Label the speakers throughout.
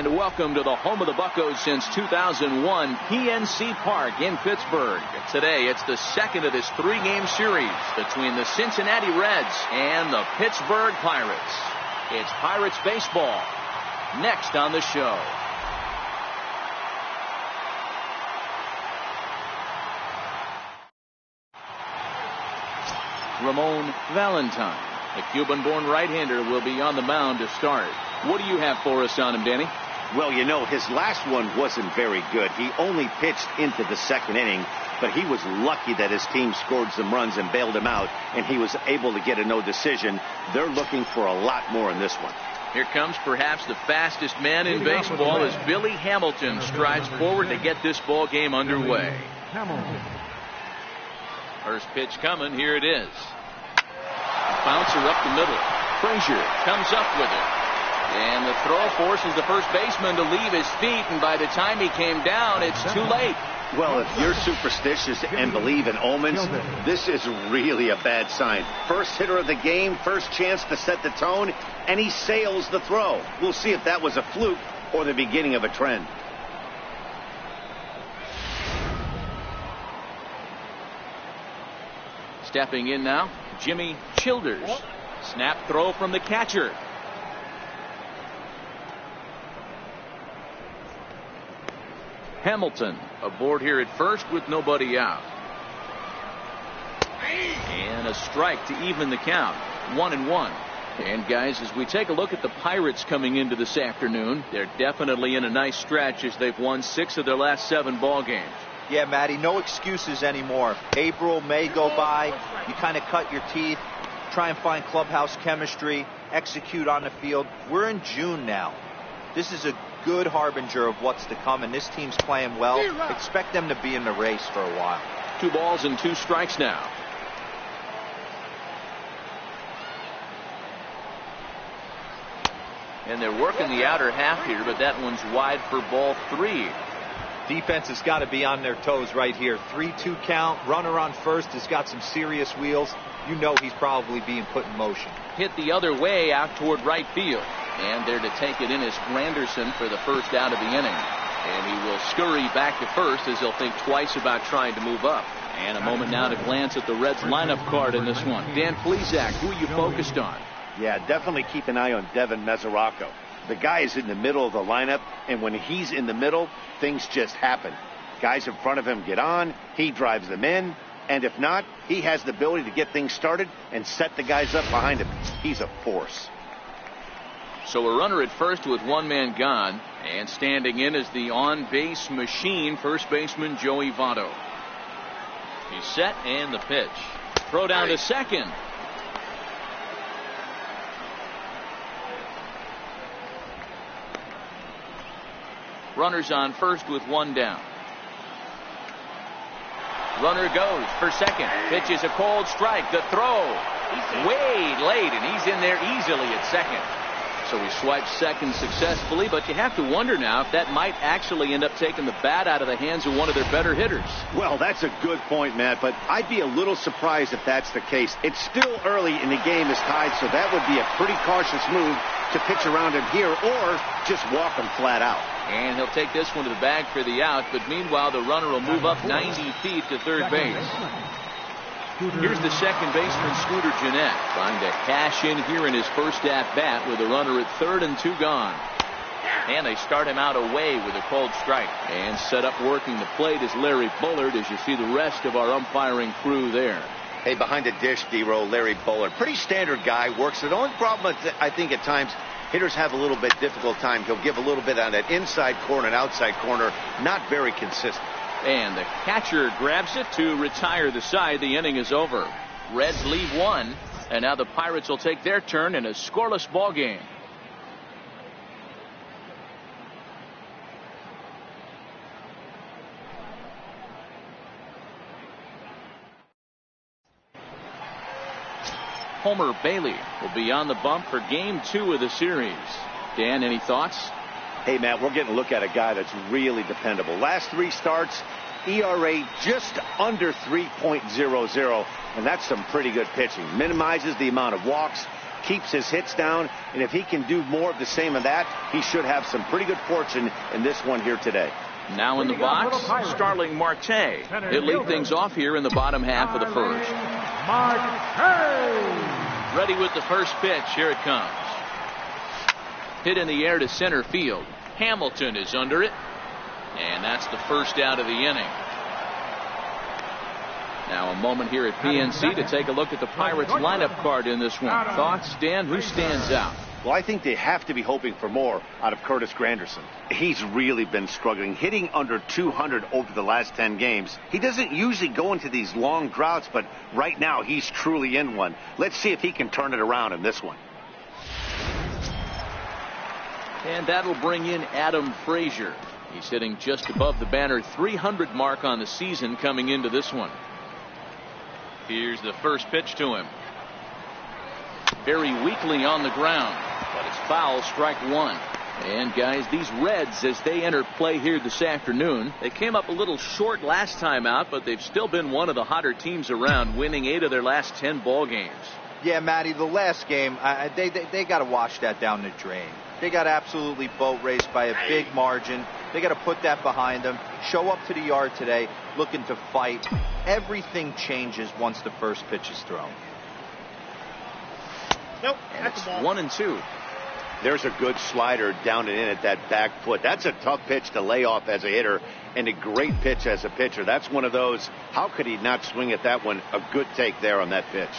Speaker 1: And welcome to the home of the Buccos since 2001, PNC Park in Pittsburgh. Today, it's the second of this three-game series between the Cincinnati Reds and the Pittsburgh Pirates. It's Pirates baseball next on the show. Ramon Valentine, the Cuban-born right-hander, will be on the mound to start. What do you have for us on him, Danny?
Speaker 2: Well, you know, his last one wasn't very good. He only pitched into the second inning, but he was lucky that his team scored some runs and bailed him out, and he was able to get a no decision. They're looking for a lot more in this one.
Speaker 1: Here comes perhaps the fastest man in baseball as Billy Hamilton strides forward to get this ball game underway. First pitch coming. Here it is. Bouncer up the middle. Frazier comes up with it. And the throw forces the first baseman to leave his feet, and by the time he came down, it's too late.
Speaker 2: Well, if you're superstitious and believe in omens, this is really a bad sign. First hitter of the game, first chance to set the tone, and he sails the throw. We'll see if that was a fluke or the beginning of a trend.
Speaker 1: Stepping in now, Jimmy Childers. Snap throw from the catcher. Hamilton aboard here at first with nobody out. And a strike to even the count. 1-1. And guys, as we take a look at the Pirates coming into this afternoon, they're definitely in a nice stretch as they've won 6 of their last 7 ball games.
Speaker 3: Yeah, Matty, no excuses anymore. April, May go by. You kind of cut your teeth, try and find clubhouse chemistry, execute on the field. We're in June now. This is a good harbinger of what's to come, and this team's playing well. Expect them to be in the race for a while.
Speaker 1: 2 balls and 2 strikes now. And they're working the outer half here, but that one's wide for ball 3.
Speaker 3: Defense has got to be on their toes right here. 3-2 count. Runner on first has got some serious wheels. You know he's probably being put in motion.
Speaker 1: Hit the other way out toward right field. And there to take it in is Granderson for the first out of the inning. And he will scurry back to first as he'll think twice about trying to move up. And a moment now to glance at the Reds lineup card in this one. Dan Plesac, who are you focused on?
Speaker 2: Yeah, definitely keep an eye on Devin Mesoraco. The guy is in the middle of the lineup, and when he's in the middle, things just happen. Guys in front of him get on, he drives them in, and if not, he has the ability to get things started and set the guys up behind him. He's a force.
Speaker 1: So a runner at first with 1 man gone, and standing in is the on-base machine, first baseman Joey Votto. He's set, and the pitch. Throw down to second. Runners on first with 1 down. Runner goes for second. Pitch is a cold strike. The throw way late, and he's in there easily at second. So he swipes second successfully, but you have to wonder now if that might actually end up taking the bat out of the hands of one of their better hitters.
Speaker 2: Well, that's a good point, Matt, but I'd be a little surprised if that's the case. It's still early and the game is tied, so that would be a pretty cautious move to pitch around him here or just walk him flat out.
Speaker 1: And he'll take this one to the bag for the out, but meanwhile the runner will move up 90 feet to third base. Here's the second baseman, Scooter Gennett, trying to cash in here in his first at-bat with a runner at third and 2 gone. And they start him out away with a cold strike. And set up working the plate is Larry Bullard, as you see the rest of our umpiring crew there.
Speaker 2: Hey, behind the dish, D-Row, Larry Bullard. Pretty standard guy, works it. The only problem I think at times hitters have a little bit difficult time. He'll give a little bit on that inside corner and outside corner. Not very consistent.
Speaker 1: And the catcher grabs it to retire the side. The inning is over. Reds leave 1, and now the Pirates will take their turn in a scoreless ball game. Homer Bailey will be on the bump for game 2 of the series. Dan, any thoughts?
Speaker 2: Hey, Matt, we're getting a look at a guy that's really dependable. Last 3 starts, ERA just under 3.00, and that's some pretty good pitching. Minimizes the amount of walks, keeps his hits down, and if he can do more of the same of that, he should have some pretty good fortune in this one here today.
Speaker 1: Now in the box, Starling Marte. He'll lead things off here in the bottom half of the first. Ready with the first pitch. Here it comes. Hit in the air to center field. Hamilton is under it. And that's the first out of the inning. Now a moment here at PNC to take a look at the Pirates lineup card in this one. Thoughts, Dan? Who stands out?
Speaker 2: Well, I think they have to be hoping for more out of Curtis Granderson. He's really been struggling, hitting under 200 over the last 10 games. He doesn't usually go into these long droughts, but right now he's truly in one. Let's see if he can turn it around in this one.
Speaker 1: And that'll bring in Adam Frazier. He's hitting just above the banner 300 mark on the season coming into this one. Here's the first pitch to him. Very weakly on the ground, but it's foul, strike one. And guys, these Reds, as they enter play here this afternoon, they came up a little short last time out, but they've still been one of the hotter teams around, winning 8 of their last 10 ball games.
Speaker 3: Yeah, Matty, the last game, they got to wash that down the drain. They got absolutely boat raced by a big margin. They got to put that behind them. Show up to the yard today looking to fight. Everything changes once the first pitch is thrown.
Speaker 4: Nope,
Speaker 1: and it's 1-2.
Speaker 2: There's a good slider down and in at that back foot. That's a tough pitch to lay off as a hitter, and a great pitch as a pitcher. That's one of those, how could he not swing at that one? A good take there on that pitch.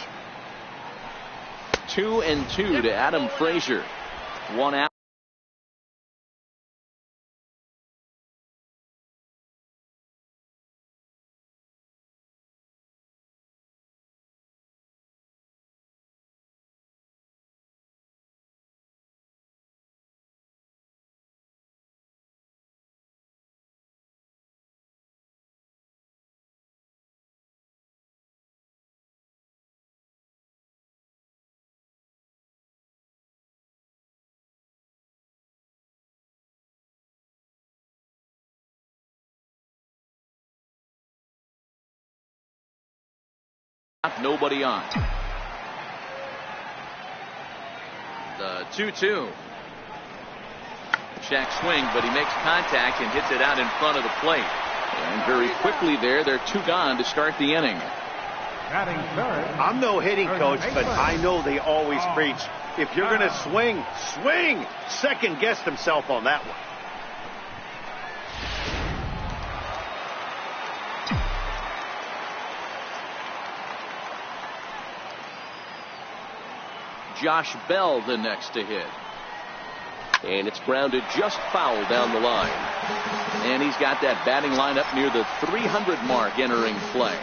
Speaker 1: 2-2 to Adam Frazier. 1 out. Nobody on. The 2-2. Shack swing, but he makes contact and hits it out in front of the plate. And very quickly there, they're 2 gone to start the inning.
Speaker 2: I'm no hitting coach, but I know they always preach, if you're going to swing, swing! Second guessed himself on that one.
Speaker 1: Josh Bell the next to hit. And it's grounded just foul down the line. And he's got that batting line up near the 300 mark entering play.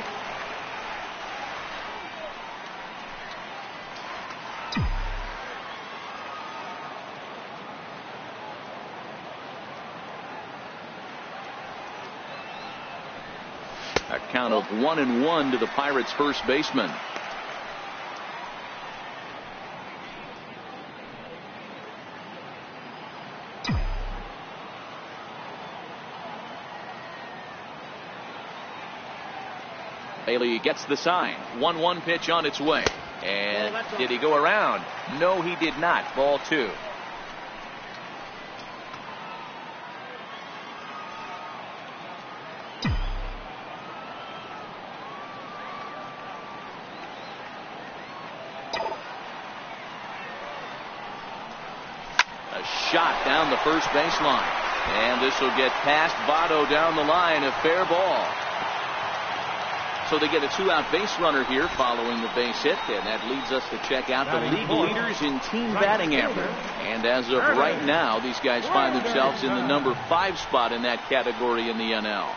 Speaker 1: A count of 1-1 to the Pirates' first baseman. Bailey gets the sign. 1-1 pitch on its way. And did he go around? No, he did not. Ball 2. A shot down the first baseline. And this will get past Votto down the line. A fair ball. So they get a 2-out base runner here following the base hit, and that leads us to check out the league leaders in team batting average. And as of right now, these guys find themselves in the number 5 spot in that category in the NL.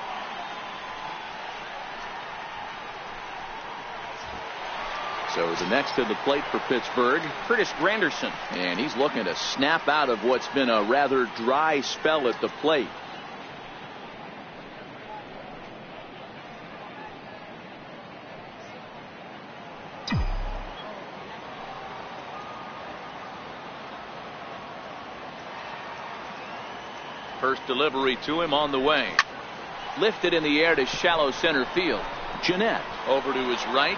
Speaker 1: So the next to the plate for Pittsburgh, Curtis Granderson, and he's looking to snap out of what's been a rather dry spell at the plate. First delivery to him on the way. Lifted in the air to shallow center field. Jeanette over to his right.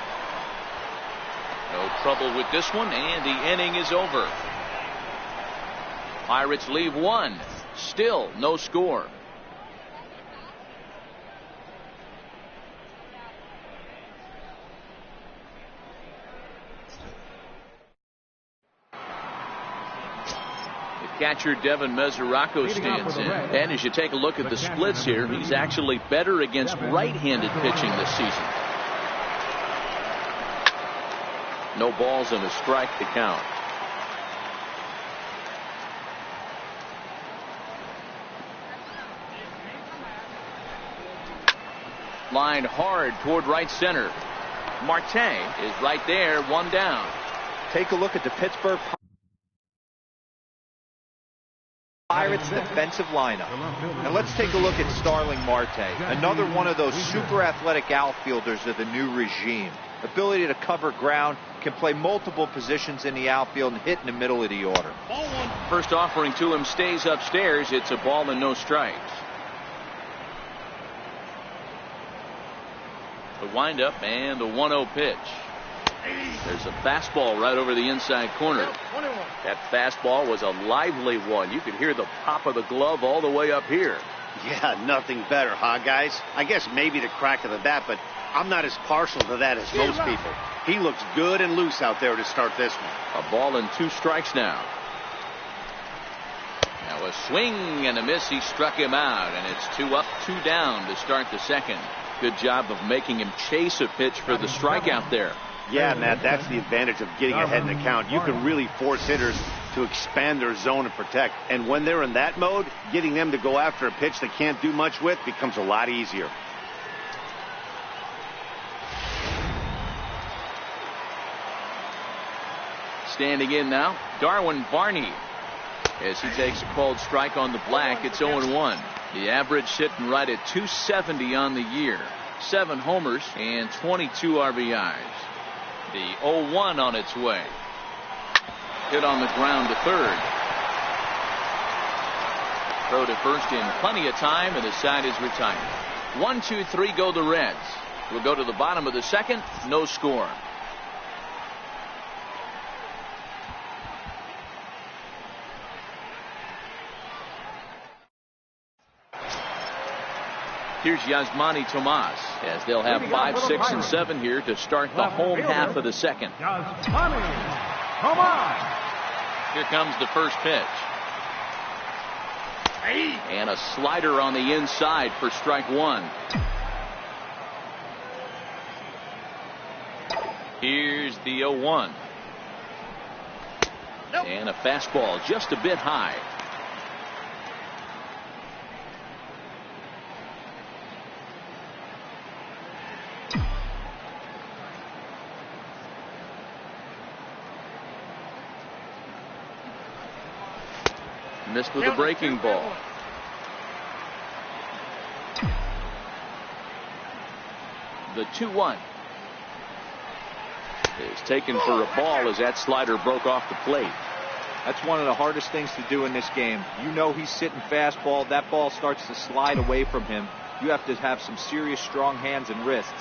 Speaker 1: No trouble with this one, and the inning is over. Pirates leave one. Still no score. Catcher Devin Mesoraco stands in. And as you take a look at the splits here, he's actually better against right-handed pitching this season. No balls and a strike to count. Line hard toward right center. Marte is right there, one down.
Speaker 3: Take a look at the Pittsburgh Pirates defensive lineup. And let's take a look at Starling Marte, another one of those super athletic outfielders of the new regime. Ability to cover ground, can play multiple positions in the outfield and hit in the middle of the order.
Speaker 1: First offering to him stays upstairs. It's a ball and no strikes. The windup and the 1-0 pitch. There's a fastball right over the inside corner. That fastball was a lively one. You could hear the pop of the glove all the way up here.
Speaker 2: Yeah, nothing better, huh, guys? I guess maybe the crack of the bat, but I'm not as partial to that as most people. He looks good and loose out there to start this one.
Speaker 1: A ball and 2 strikes now. Now a swing and a miss. He struck him out, and it's 2 up, 2 down to start the second. Good job of making him chase a pitch for the strikeout there.
Speaker 2: Yeah, Matt, that's the advantage of getting ahead in the count. You can really force hitters to expand their zone and protect. And when they're in that mode, getting them to go after a pitch they can't do much with becomes a lot easier.
Speaker 1: Standing in now, Darwin Barney. As he takes a called strike on the black, it's 0-1. The average sitting right at 270 on the year. 7 homers and 22 RBIs. The 0-1 on its way. Hit on the ground to third. Throw to first in plenty of time, and the side is retired. 1, 2, 3 go the Reds. We'll go to the bottom of the second. No score. Here's Yasmani Tomas as they'll have 5, 6, and 7 here to start the home half of the second. Here comes the first pitch. And a slider on the inside for strike 1. Here's the 0-1. And a fastball just a bit high. Missed with a breaking ball. The 2-1 is taken for a ball as that slider broke off the plate.
Speaker 3: That's one of the hardest things to do in this game. You know he's sitting fastball. That ball starts to slide away from him. You have to have some serious strong hands and wrists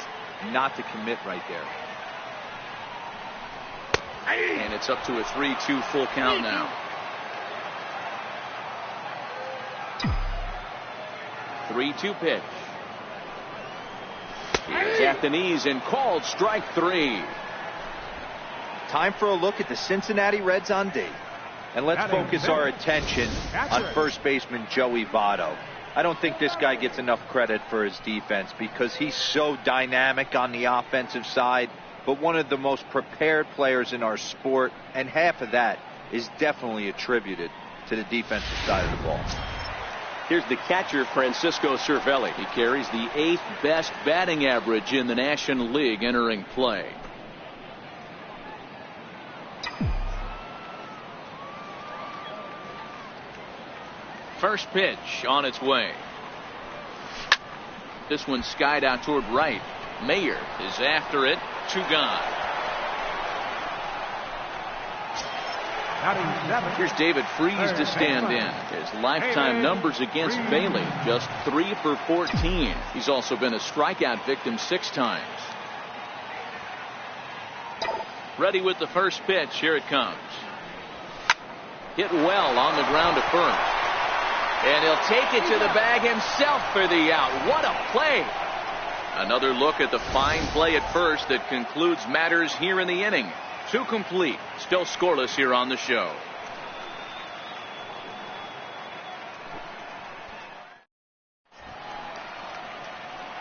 Speaker 3: not to commit right there.
Speaker 1: And it's up to a 3-2 full count now. 3-2 pitch. He's at the knees and called strike 3.
Speaker 3: Time for a look at the Cincinnati Reds on D. And let's focus our attention on first baseman Joey Votto. I don't think this guy gets enough credit for his defense because he's so dynamic on the offensive side, but one of the most prepared players in our sport, and half of that is definitely attributed to the defensive side of the ball.
Speaker 1: Here's the catcher, Francisco Cervelli. He carries the 8th best batting average in the National League entering play. First pitch on its way. This one skied out toward right. Mayer is after it. 2 gone. Here's David Freese to stand in. His lifetime numbers against Bailey, just 3 for 14. He's also been a strikeout victim 6 times. Ready with the first pitch. Here it comes. Hit well on the ground to first. And he'll take it to the bag himself for the out. What a play. Another look at the fine play at first that concludes matters here in the inning. 2 complete. Still scoreless here on the show.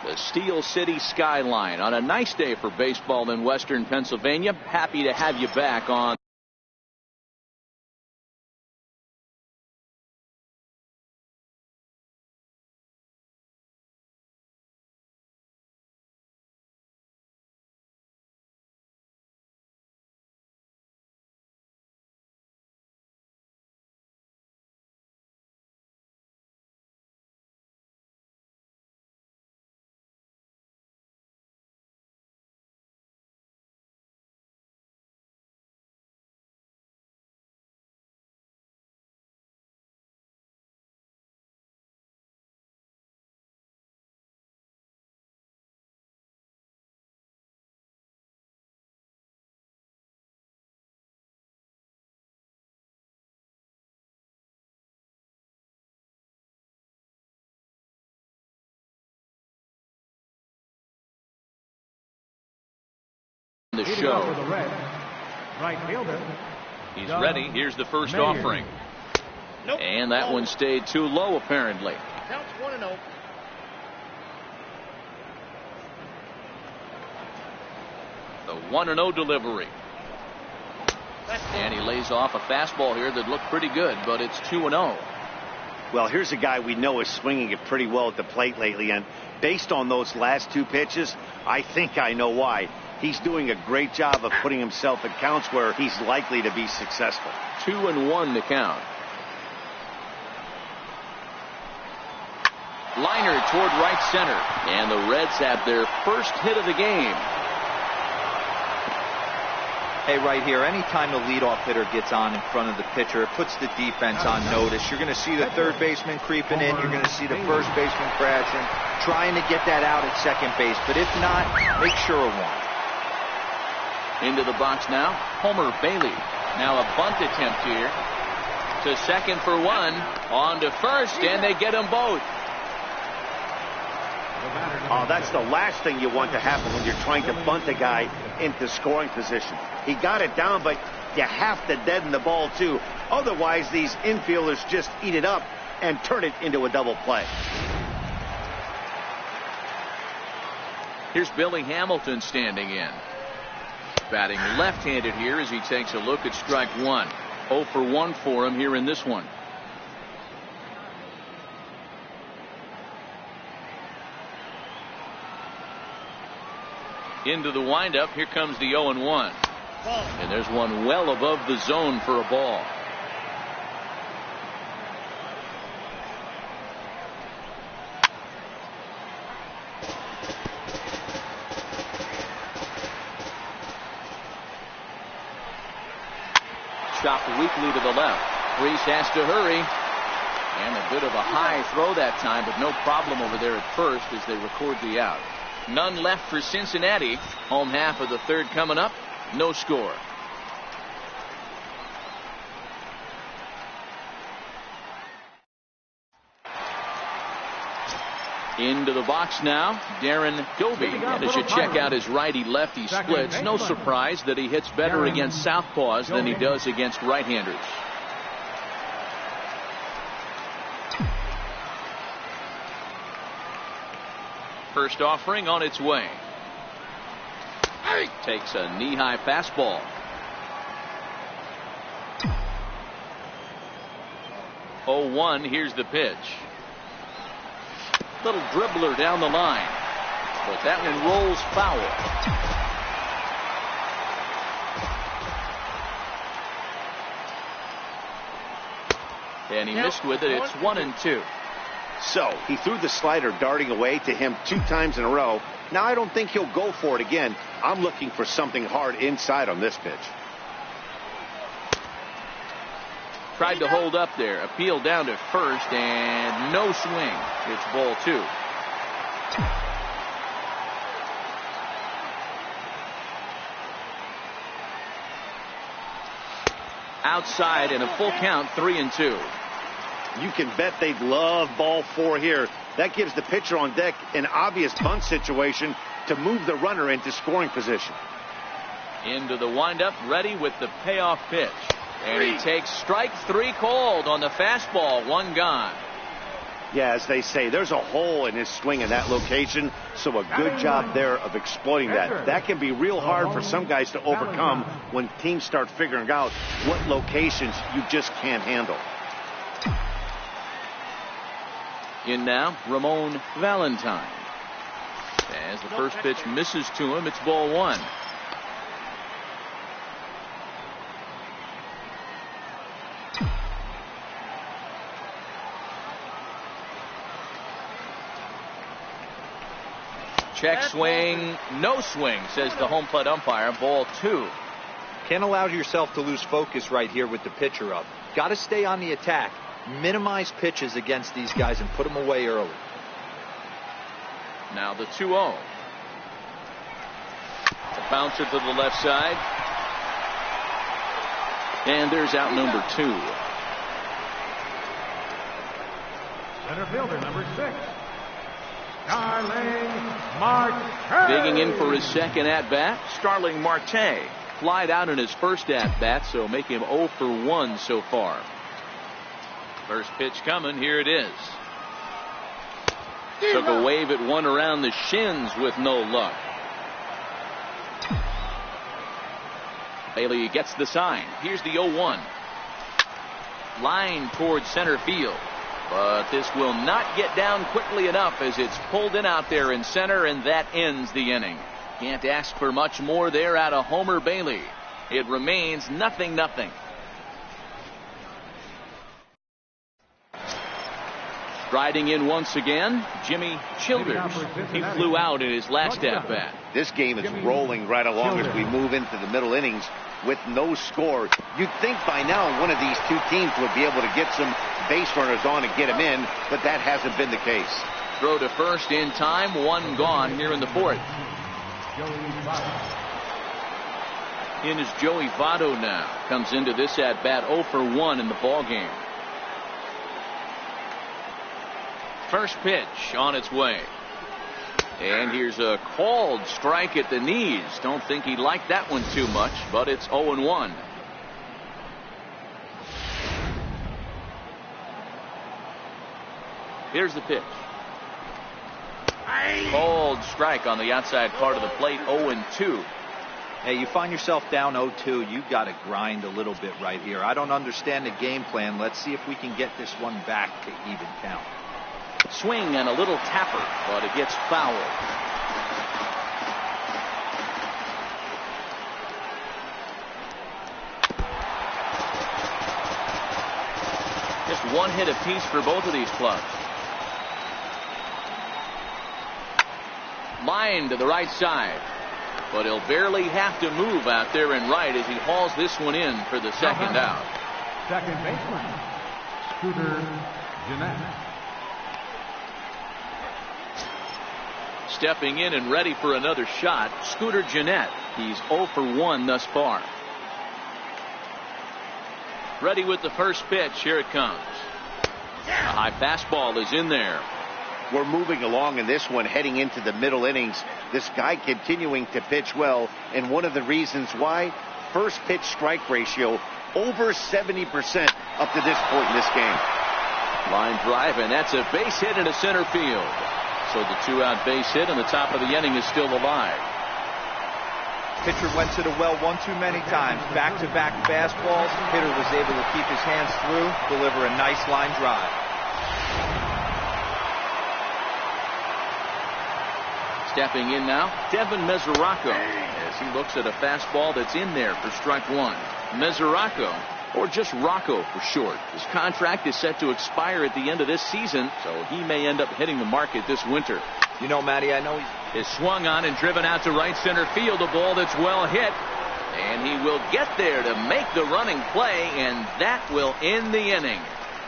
Speaker 1: The Steel City skyline on a nice day for baseball in Western Pennsylvania. Happy to have you back on the show.
Speaker 4: Right fielder.
Speaker 1: He's ready. Here's the first offering.
Speaker 4: Nope.
Speaker 1: And that one stayed too low, apparently.
Speaker 4: Counts 1-0.
Speaker 1: The 1-0 delivery. And he lays off a fastball here that looked pretty good, but it's 2-0.
Speaker 2: Well, here's a guy we know is swinging it pretty well at the plate lately, and based on those last 2 pitches, I think I know why. He's doing a great job of putting himself at counts where he's likely to be successful.
Speaker 1: 2-1 to count. Liner toward right center. And the Reds have their first hit of the game.
Speaker 3: Hey, right here, anytime the leadoff hitter gets on in front of the pitcher, it puts the defense on notice. You're going to see the third baseman creeping in. You're going to see the first baseman crashing, trying to get that out at second base. But if not, make sure of one.
Speaker 1: Into the box now, Homer Bailey. Now a bunt attempt here. To second for one. On to first, and they get them both.
Speaker 2: Oh, that's the last thing you want to happen when you're trying to bunt a guy into scoring position. He got it down, but you have to deaden the ball, too. Otherwise, these infielders just eat it up and turn it into a double play.
Speaker 1: Here's Billy Hamilton standing in. Batting left-handed here as he takes a look at strike one. 0 for 1 for him here in this one. Into the windup. Here comes the 0-1. And there's one well above the zone for a ball. Chopped weakly to the left. Reese has to hurry. And a bit of a high throw that time, but no problem over there at first as they record the out. None left for Cincinnati. Home half of the third coming up. No score. Into the box now, Darren Dovey. And as you check out his righty-lefty splits, no surprise that he hits better against southpaws than he does against right-handers. First offering on its way. Takes a knee-high fastball. Oh, 1. Here's the pitch. Little dribbler down the line, but that one rolls foul. And he missed with it. It's 1-2.
Speaker 2: So he threw the slider darting away to him 2 times in a row. Now I don't think he'll go for it again. I'm looking for something hard inside on this pitch.
Speaker 1: Tried to hold up there. Appeal down to first, and no swing. It's ball 2. outside and a full count, 3-2.
Speaker 2: You can bet they'd love ball 4 here. That gives the pitcher on deck an obvious bunt situation to move the runner into scoring position.
Speaker 1: Into the windup, ready with the payoff pitch. And he takes strike 3 called on the fastball, 1 gone.
Speaker 2: Yeah, as they say, there's a hole in his swing in that location, so a good job there of exploiting that. That can be real hard for some guys to overcome when teams start figuring out what locations you just can't handle.
Speaker 1: In now, Ramon Valentine. As the first pitch misses to him, it's ball 1. Check swing, no swing, says the home plate umpire. Ball 2.
Speaker 3: Can't allow yourself to lose focus right here with the pitcher up. Got to stay on the attack. Minimize pitches against these guys and put them away early.
Speaker 1: Now the 2-0. A bouncer to the left side. And there's out number 2.
Speaker 4: Center fielder, number 6. Starling Marte.
Speaker 1: Digging in for his second at-bat, Starling Marte. Flied out in his first at-bat, so make him 0 for 1 so far. First pitch coming, here it is. Took a wave at one around the shins with no luck. Bailey gets the sign. Here's the 0-1. Line towards center field. But this will not get down quickly enough as it's pulled in out there in center, and that ends the inning. Can't ask for much more there out of Homer Bailey. It remains 0-0. Striding in once again, Jimmy Childers. He flew out in his last at-bat.
Speaker 2: This game is rolling right along as we move into the middle innings with no score. You'd think by now one of these two teams would be able to get some base runners on and get them in, but that hasn't been the case.
Speaker 1: Throw to first in time, 1 gone here in the 4th. In is Joey Votto now. Comes into this at-bat 0 for 1 in the ball game. First pitch on its way. And here's a called strike at the knees. Don't think he liked that one too much, but it's 0-1. Here's the pitch. Called strike on the outside part of the plate, 0-2.
Speaker 3: Hey, you find yourself down 0-2, you got to grind a little bit right here. I don't understand the game plan. Let's see if we can get this one back to even count.
Speaker 1: Swing and a little tapper, but it gets fouled. Just 1 hit apiece for both of these clubs. Line to the right side, but he'll barely have to move out there and right as he hauls this one in for the second out.
Speaker 4: Second baseman, Scooter Gennett.
Speaker 1: Stepping in and ready for another shot, Scooter Gennett. He's 0 for 1 thus far. Ready with the first pitch. Here it comes. A high fastball is in there.
Speaker 2: We're moving along in this one, heading into the middle innings. This guy continuing to pitch well, and one of the reasons why, first pitch strike ratio over 70% up to this point in this game.
Speaker 1: Line drive, and that's a base hit into center field. So the 2-out base hit on the top of the inning is still alive.
Speaker 3: Pitcher went to the well one too many times. Back-to-back fastballs. Hitter was able to keep his hands through, deliver a nice line drive.
Speaker 1: Stepping in now, Devin Mesoraco, as he looks at a fastball that's in there for strike 1. Mesoraco, or just Rocco for short. His contract is set to expire at the end of this season, so he may end up hitting the market this winter.
Speaker 3: You know, Matty, I know
Speaker 1: he's swung on and driven out to right center field, a ball that's well hit. And he will get there to make the running play, and that will end the inning.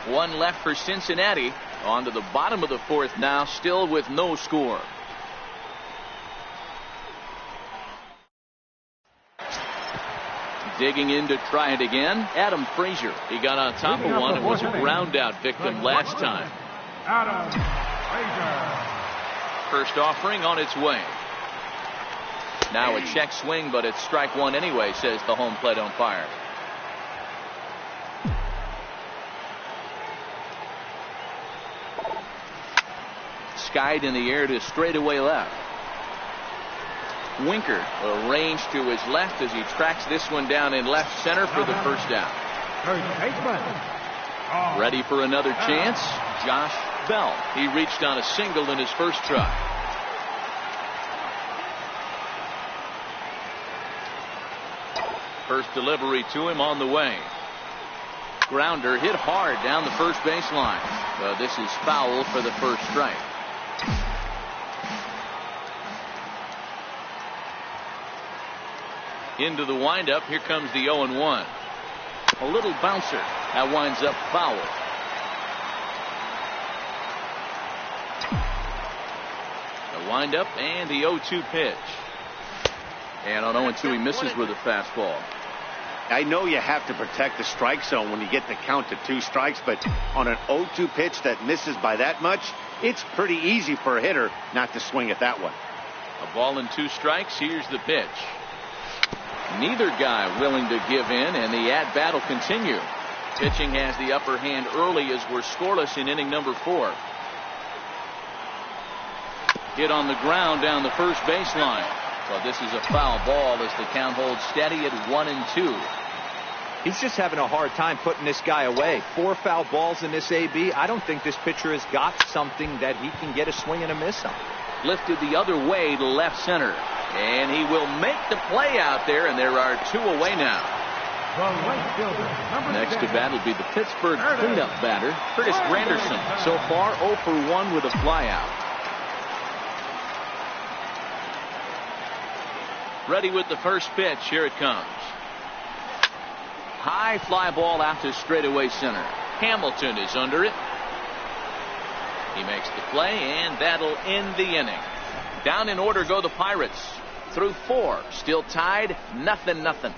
Speaker 1: 1 left for Cincinnati. On to the bottom of the 4th now, still with no score. Digging in to try it again, Adam Frazier. He got on top of one and was a ground out victim last time.
Speaker 4: Adam Frazier.
Speaker 1: First offering on its way. Now a check swing, but it's strike one anyway, says the home plate umpire. Skied in the air to straightaway left. Winker arranged to his left as he tracks this one down in left center for the first down. Ready for another chance? Josh Bell. He reached on a single in his first try. First delivery to him on the way. Grounder hit hard down the first baseline. This is foul for the first strike. Into the windup. Here comes the 0-1. A little bouncer. That winds up foul. The windup and the 0-2 pitch. And on 0-2 he misses with a fastball.
Speaker 2: I know you have to protect the strike zone when you get the count to 2 strikes, but on an 0-2 pitch that misses by that much, it's pretty easy for a hitter not to swing at that one.
Speaker 1: A ball and 2 strikes. Here's the pitch. Neither guy willing to give in, and the at-bat will continue. Pitching has the upper hand early as we're scoreless in inning number 4. Hit on the ground down the first baseline. Well, this is a foul ball as the count holds steady at 1-2.
Speaker 3: He's just having a hard time putting this guy away. 4 foul balls in this AB. I don't think this pitcher has got something that he can get a swing and a miss on.
Speaker 1: Lifted the other way to left center. And he will make the play out there, and there are 2 away now. Next to bat will be the Pittsburgh cleanup batter, Curtis Granderson. So far 0 for 1 with a flyout. Ready with the first pitch. Here it comes. High fly ball out to straightaway center. Hamilton is under it. He makes the play, and that'll end the inning. Down in order go the Pirates. Through 4. Still tied. 0-0.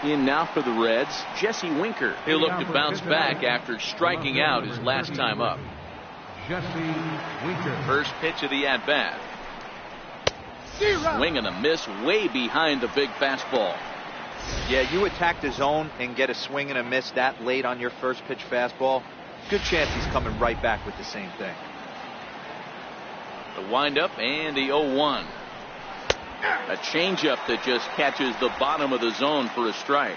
Speaker 1: In now for the Reds, Jesse Winker. He'll look to bounce back after striking out his last time up.
Speaker 4: Jesse Winker.
Speaker 1: First pitch of the at-bat. Swing and a miss way behind the big fastball.
Speaker 3: Yeah, you attack the zone and get a swing and a miss that late on your first pitch fastball. Good chance he's coming right back with the same thing.
Speaker 1: The windup and the 0-1. A changeup that just catches the bottom of the zone for a strike.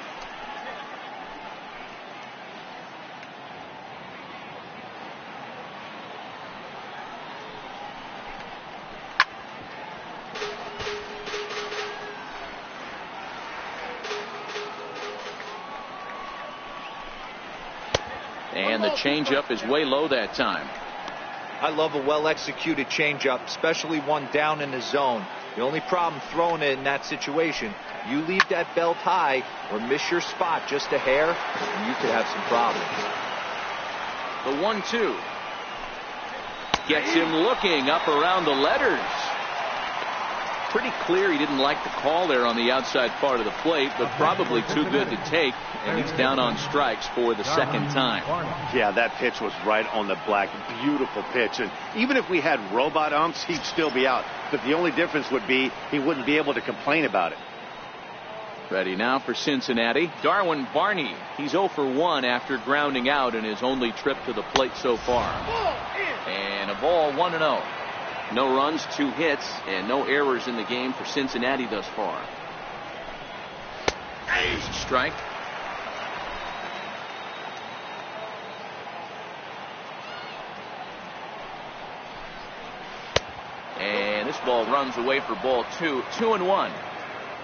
Speaker 1: And the changeup is way low that time.
Speaker 3: I love a well-executed changeup, especially one down in the zone. The only problem throwing it in that situation, you leave that belt high or miss your spot just a hair, and you could have some problems.
Speaker 1: The 1-2 gets him looking up around the letters. Pretty clear he didn't like the call there on the outside part of the plate, but probably too good to take, and he's down on strikes for the second time.
Speaker 2: Yeah, that pitch was right on the black. Beautiful pitch. And even if we had robot umps, he'd still be out. But the only difference would be he wouldn't be able to complain about it.
Speaker 1: Ready now for Cincinnati, Darwin Barney. He's 0 for 1 after grounding out in his only trip to the plate so far. And a ball, 1-0. No runs, 2 hits, and no errors in the game for Cincinnati thus far. Here's a strike. And this ball runs away for ball 2. 2-1.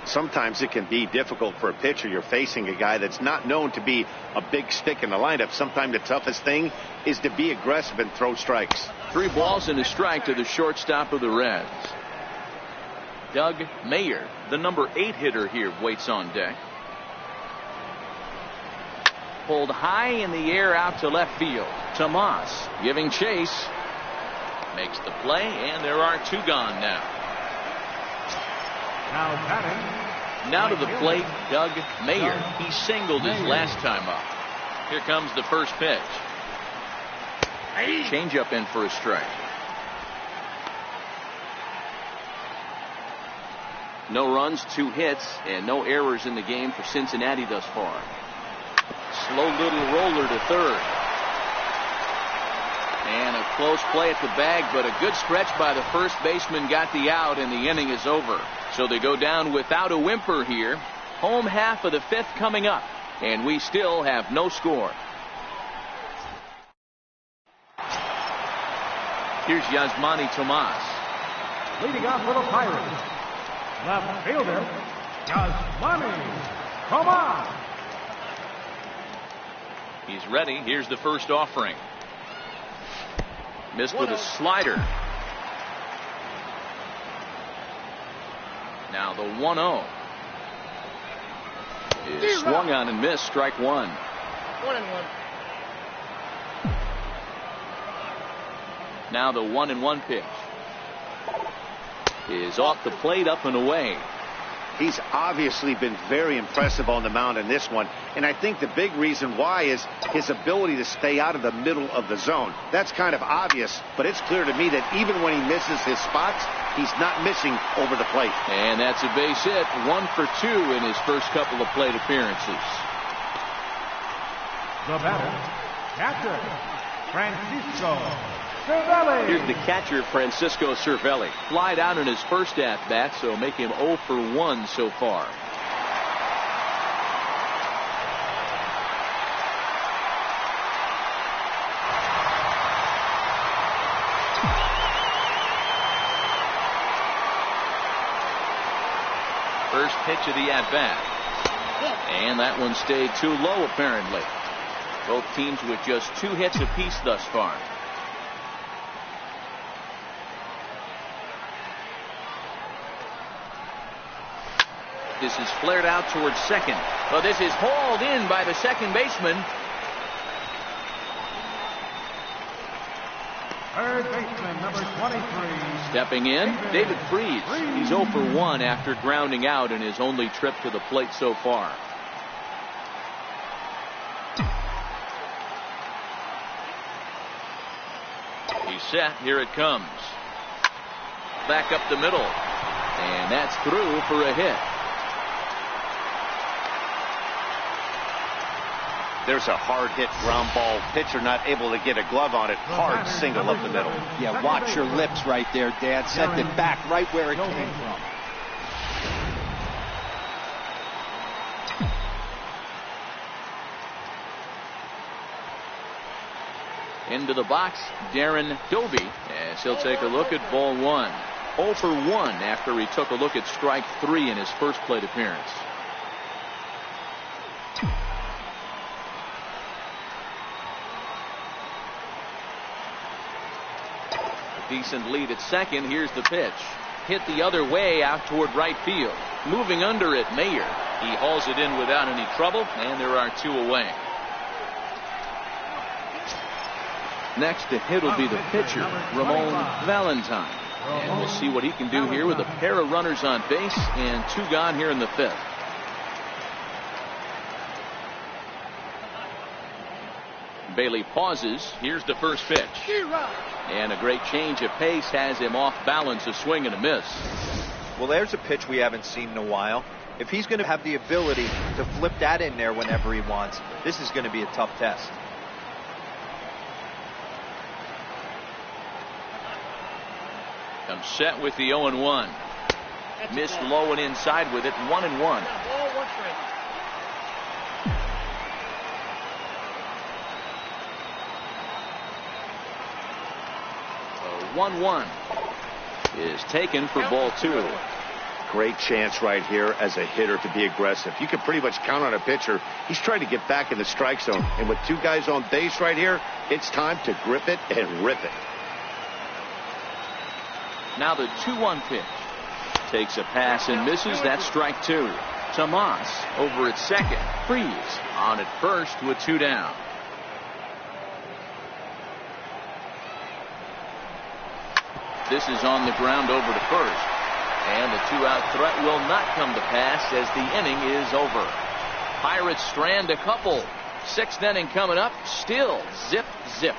Speaker 2: Sometimes it can be difficult for a pitcher. You're facing a guy that's not known to be a big stick in the lineup. Sometimes the toughest thing is to be aggressive and throw strikes.
Speaker 1: 3 balls and a strike to the shortstop of the Reds. Doug Mayer, the number 8 hitter here, waits on deck. Pulled high in the air out to left field. Tomas giving chase. Makes the play, and there are 2 gone now.
Speaker 4: Now batting.
Speaker 1: Now to the plate, Doug Mayer. He singled his last time up. Here comes the first pitch. Changeup in for a strike. No runs, 2 hits, and no errors in the game for Cincinnati thus far. Slow little roller to third. And a close play at the bag, but a good stretch by the first baseman got the out, and the inning is over. So they go down without a whimper here. Home half of the 5th coming up, and we still have no score. Here's Yasmani Tomas.
Speaker 4: Leading off for the Pirates, left fielder, Yasmani Tomas.
Speaker 1: He's ready. Here's the first offering. Missed with a slider. Now the 1-0 is swung on and missed. Strike 1.
Speaker 5: 1-1.
Speaker 1: Now the 1-1 pitch is off the plate, up and away.
Speaker 2: He's obviously been very impressive on the mound in this one, and I think the big reason why is his ability to stay out of the middle of the zone. That's kind of obvious, but it's clear to me that even when he misses his spots, he's not missing over the plate.
Speaker 1: And that's a base hit. 1 for 2 in his first couple of plate appearances.
Speaker 4: The batter, catcher, Francisco Cervelli.
Speaker 1: Here's the catcher, Francisco Cervelli. Flied out in his first at-bat, so make him 0 for 1 so far. First pitch of the at-bat. And that one stayed too low, apparently. Both teams with just 2 hits apiece thus far. This is flared out towards second. Well, this is hauled in by the second baseman.
Speaker 4: Third baseman, number 23.
Speaker 1: Stepping in, David Freese. He's 0 for 1 after grounding out in his only trip to the plate so far. He's set. Here it comes. Back up the middle. And that's through for a hit.
Speaker 2: There's a hard hit ground ball. Pitcher not able to get a glove on it. Hard single up the middle.
Speaker 3: Yeah, watch your lips right there, Dad. Sent it back right where it came from.
Speaker 1: Into the box, Darren Dovey, as he'll take a look at ball 1. 0 for 1 after he took a look at strike 3 in his first plate appearance. Decent lead at second. Here's the pitch. Hit the other way out toward right field. Moving under it, Mayer. He hauls it in without any trouble, and there are 2 away. Next to hit will be the pitcher, Ramon Valentine. And we'll see what he can do here with a pair of runners on base and 2 gone here in the 5th. Bailey pauses. Here's the first pitch. And a great change of pace has him off balance, a swing and a miss.
Speaker 3: Well, there's a pitch we haven't seen in a while. If he's going to have the ability to flip that in there whenever he wants, this is going to be a tough test.
Speaker 1: Comes set with the 0-1. Missed low and inside with it. 1-1. 1-1 is taken for ball 2.
Speaker 2: Great chance right here as a hitter to be aggressive. You can pretty much count on a pitcher. He's trying to get back in the strike zone. And with 2 guys on base right here, it's time to grip it and rip it.
Speaker 1: Now the 2-1 pitch. Takes a pass and misses. That's strike 2. Tomas over at second. Freese on at first with 2 down. This is on the ground over to first. And the two-out threat will not come to pass as the inning is over. Pirates strand a couple. Sixth inning coming up. Still zip, zip.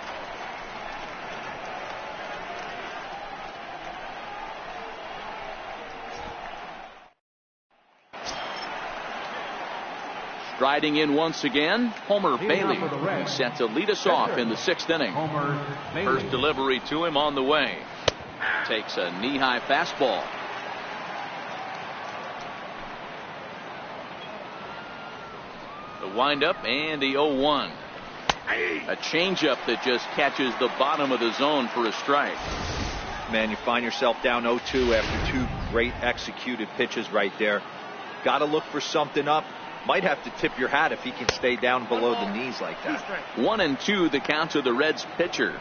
Speaker 1: Striding in once again, Homer Bailey, who's set to lead us off in the sixth inning. First delivery to him on the way. Takes a knee-high fastball. The windup and the 0-1. A changeup that just catches the bottom of the zone for a strike.
Speaker 3: Man, you find yourself down 0-2 after two great executed pitches right there. Got to look for something up. Might have to tip your hat if he can stay down below the knees like that.
Speaker 1: 1-2 the count to the Reds pitcher.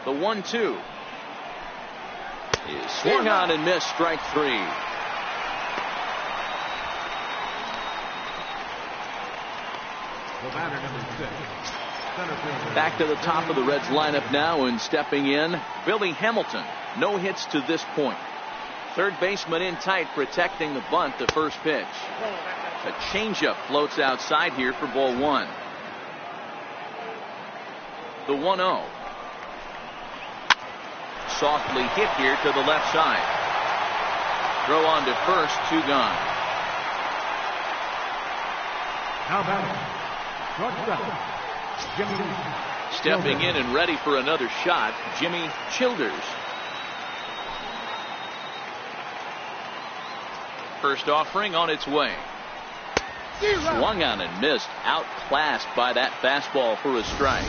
Speaker 1: The 1-2 is swung on and missed. Strike three. Back to the top of the Reds lineup now, and stepping in, Billy Hamilton. No hits to this point. Third baseman in tight, protecting the bunt. The first pitch. A changeup floats outside here for ball one. The 1-0. Softly hit here to the left side. Throw on to first, two gone.
Speaker 4: Now batting, shortstop, Jimmy.
Speaker 1: Stepping in and ready for another shot, Jimmy Childers. First offering on its way. Swung on and missed. Outclassed by that fastball for a strike.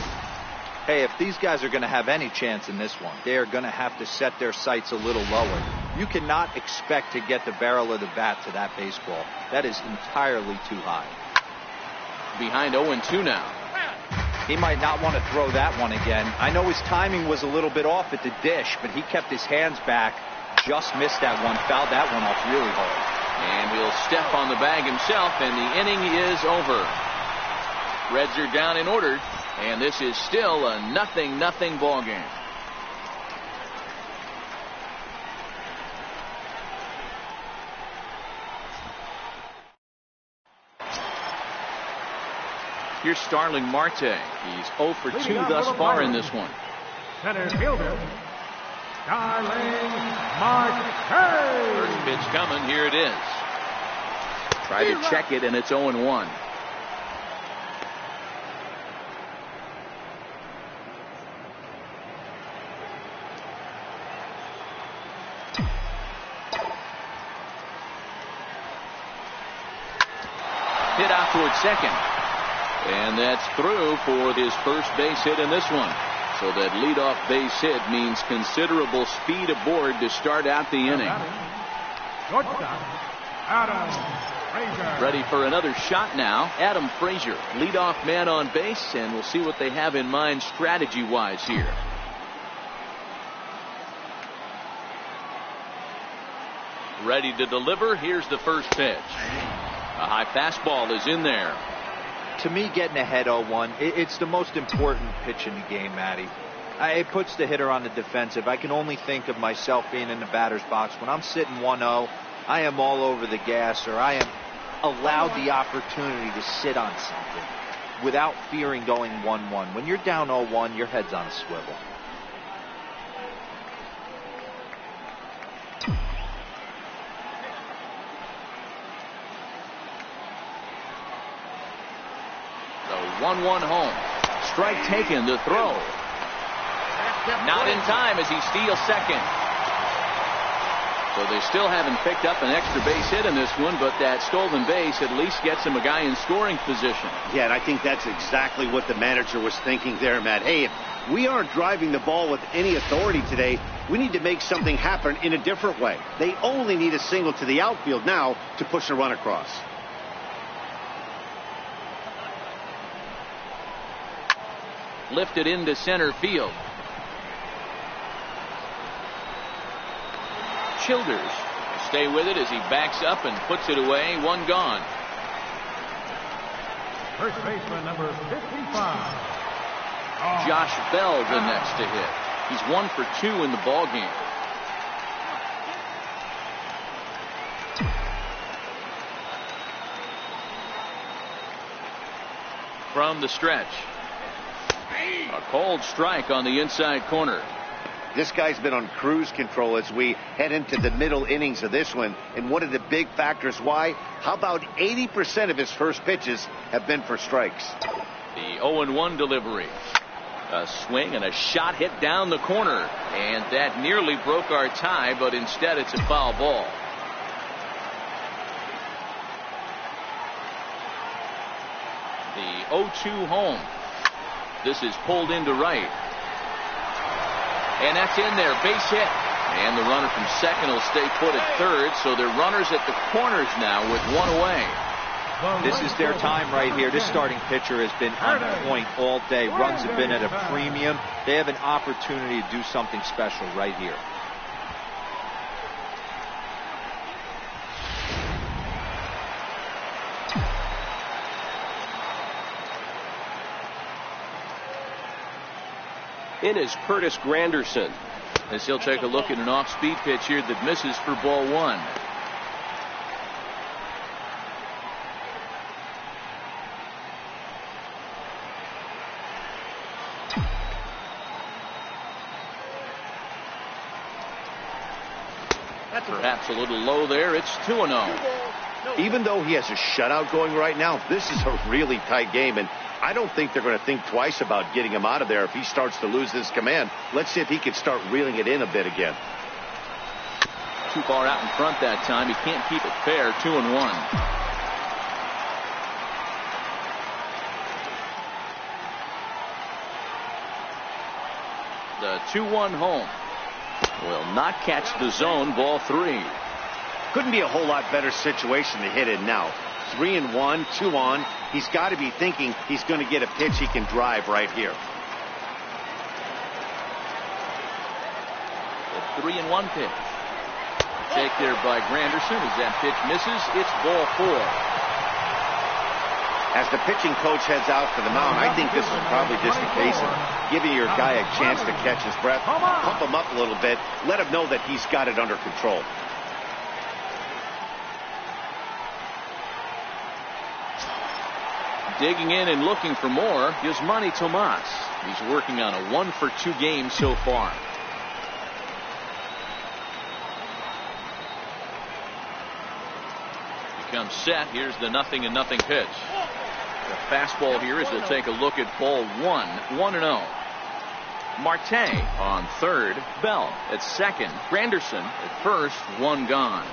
Speaker 3: Hey, if these guys are going to have any chance in this one, they are going to have to set their sights a little lower. You cannot expect to get the barrel of the bat to that baseball. That is entirely too high.
Speaker 1: Behind 0-2 now.
Speaker 3: He might not want to throw that one again. I know his timing was a little bit off at the dish, but he kept his hands back. Just missed that one. Fouled that one off really hard.
Speaker 1: And he'll step on the bag himself, and the inning is over. Reds are down and ordered, and this is still a 0-0 ball game. Here's Starling Marte. He's 0 for 2 thus far in this one.
Speaker 4: Center fielder, Starling Marte.
Speaker 1: First pitch coming. Here it is. Try to check it, and it's 0-1. Hit out towards second. And that's through for his first base hit in this one. So that leadoff base hit means considerable speed aboard to start out the inning. Ready for another shot now. Adam Frazier, leadoff man on base, and we'll see what they have in mind strategy-wise here. Ready to deliver. Here's the first pitch. A high fastball is in there.
Speaker 3: To me, getting ahead 0-1, it's the most important pitch in the game, Matty. It puts the hitter on the defensive. I can only think of myself being in the batter's box. When I'm sitting 1-0, I am all over the gas, or I am allowed the opportunity to sit on something without fearing going 1-1. When you're down 0-1, your head's on a swivel.
Speaker 1: The 1-1 home. Strike taken. The throw. Not in time as he steals second. So they still haven't picked up an extra base hit in this one, but that stolen base at least gets him a guy in scoring position.
Speaker 2: Yeah, and I think that's exactly what the manager was thinking there, Matt. Hey, if we aren't driving the ball with any authority today, we need to make something happen in a different way. They only need a single to the outfield now to push a run across.
Speaker 1: Lifted into center field. Childers stay with it as he backs up and puts it away. One gone.
Speaker 4: First baseman number 55.
Speaker 1: Josh Bell the next to hit. He's 1 for 2 in the ball game. From the stretch, a cold strike on the inside corner.
Speaker 2: This guy's been on cruise control as we head into the middle innings of this one. And one of the big factors why, how about 80% of his first pitches have been for strikes?
Speaker 1: The 0-1 delivery. A swing and a shot hit down the corner. And that nearly broke our tie, but instead it's a foul ball. The 0-2 home. This is pulled into right. And that's in there, base hit. And the runner from second will stay put at third, so they're runners at the corners now with one away.
Speaker 3: This is their time right here. This starting pitcher has been on point all day. Runs have been at a premium. They have an opportunity to do something special right here.
Speaker 5: In is Curtis Granderson.
Speaker 1: As he'll take a look at an off-speed pitch here that misses for ball 1. Perhaps a little low there. It's 2-0.
Speaker 2: Even though he has a shutout going right now, this is a really tight game, and I don't think they're going to think twice about getting him out of there if he starts to lose this command. Let's see if he can start reeling it in a bit again.
Speaker 1: Too far out in front that time. He can't keep it fair. 2-1. The 2-1 home will not catch the zone. Ball 3.
Speaker 2: Couldn't be a whole lot better situation to hit in now. 3-1, 2 on. He's got to be thinking he's going to get a pitch he can drive right here.
Speaker 1: The 3-1 pitch. Take there by Granderson. As that pitch misses, it's ball 4.
Speaker 2: As the pitching coach heads out for the mound, I think this is probably just a case of giving your guy a chance to catch his breath, pump him up a little bit, let him know that he's got it under control.
Speaker 1: Digging in and looking for more is Manny Tomas. He's working on a 1 for 2 game so far. Becomes set. Here's the 0-0 pitch. The fastball here as they'll take a look at ball 1. 1-0. Marte on third. Bell at second. Granderson at first. 1 gone.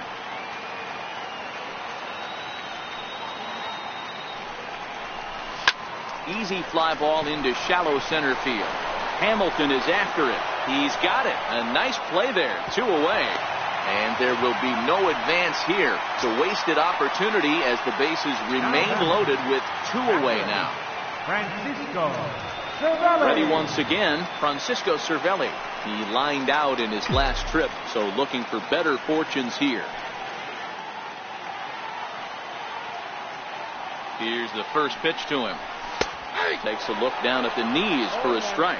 Speaker 1: Easy fly ball into shallow center field. Hamilton is after it. He's got it. A nice play there. 2 away. And there will be no advance here. It's a wasted opportunity as the bases remain loaded with 2 away now.
Speaker 4: Francisco Cervelli.
Speaker 1: Ready once again, Francisco Cervelli. He lined out in his last trip, so looking for better fortunes here. Here's the first pitch to him. Takes a look down at the knees for a strike.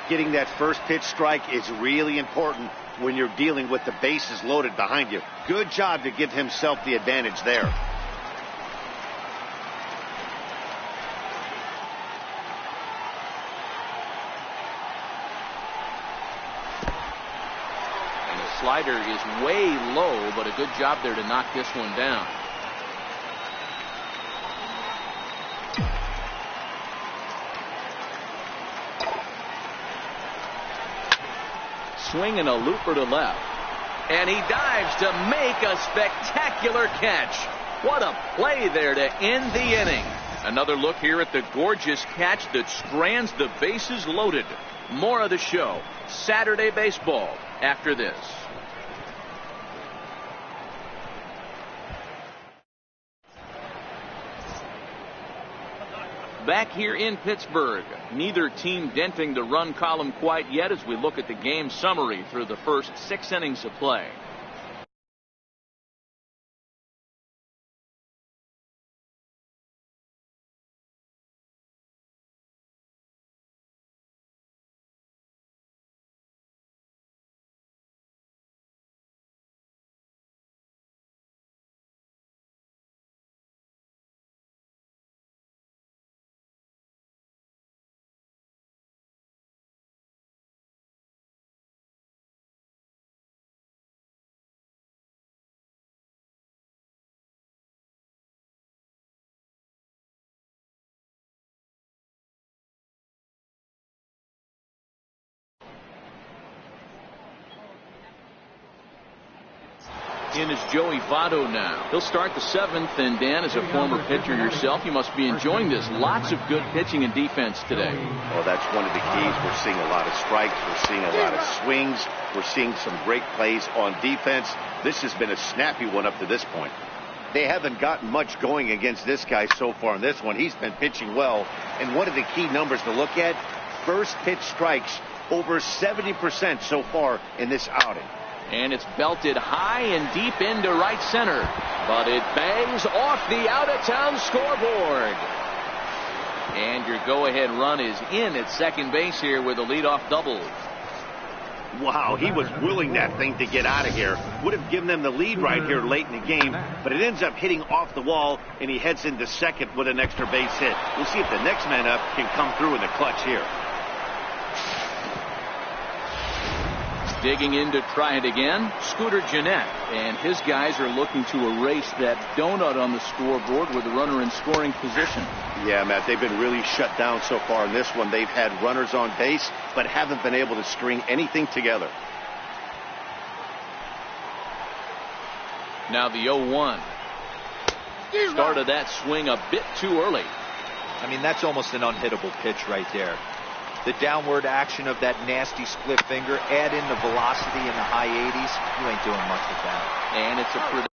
Speaker 2: Getting that first pitch strike is really important when you're dealing with the bases loaded behind you. Good job to give himself the advantage there.
Speaker 1: And the slider is way low, but a good job there to knock this one down. Swing and a looper to left. And he dives to make a spectacular catch. What a play there to end the inning. Another look here at the gorgeous catch that strands the bases loaded. More of the show. Saturday baseball after this. Back here in Pittsburgh, neither team denting the run column quite yet as we look at the game summary through the first 6 innings of play. In is Joey Votto now. He'll start the 7th, and Dan, as a former pitcher yourself, you must be enjoying this. Lots of good pitching and defense today.
Speaker 2: Well, that's one of the keys. We're seeing a lot of strikes. We're seeing a lot of swings. We're seeing some great plays on defense. This has been a snappy one up to this point. They haven't gotten much going against this guy so far in this one. He's been pitching well. And one of the key numbers to look at, first pitch strikes, over 70% so far in this outing.
Speaker 1: And it's belted high and deep into right center. But it bangs off the out-of-town scoreboard. And your go-ahead run is in at second base here with a leadoff double.
Speaker 2: Wow, he was willing that thing to get out of here. Would have given them the lead right here late in the game, but it ends up hitting off the wall, and he heads into second with an extra base hit. We'll see if the next man up can come through in the clutch here.
Speaker 1: Digging in to try it again, Scooter Gennett, and his guys are looking to erase that donut on the scoreboard with the runner in scoring position.
Speaker 2: Yeah, Matt, they've been really shut down so far in this one. They've had runners on base, but haven't been able to string anything together.
Speaker 1: Now the 0-1. Started that swing a bit too early.
Speaker 3: I mean, that's almost an unhittable pitch right there. The downward action of that nasty split finger, add in the velocity in the high 80s, you ain't doing much with that.
Speaker 1: And it's a pretty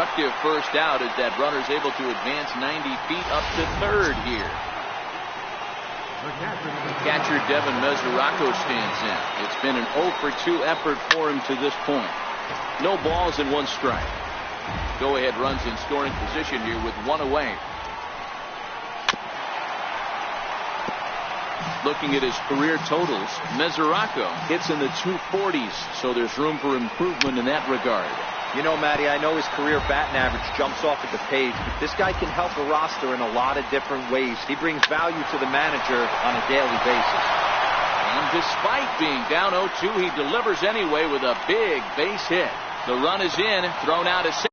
Speaker 1: productive first out as that runner's able to advance 90 feet up to third here. Catcher Devin Mesoraco stands in. It's been an 0 for 2 effort for him to this point. No balls and 1 strike. Go-ahead runs in scoring position here with 1 away. Looking at his career totals, Mesoraco hits in the 240s, so there's room for improvement in that regard.
Speaker 3: You know, Matty, I know his career batting average jumps off at the page, but this guy can help a roster in a lot of different ways. He brings value to the manager on a daily basis.
Speaker 1: And despite being down 0-2, he delivers anyway with a big base hit. The run is in, thrown out a second.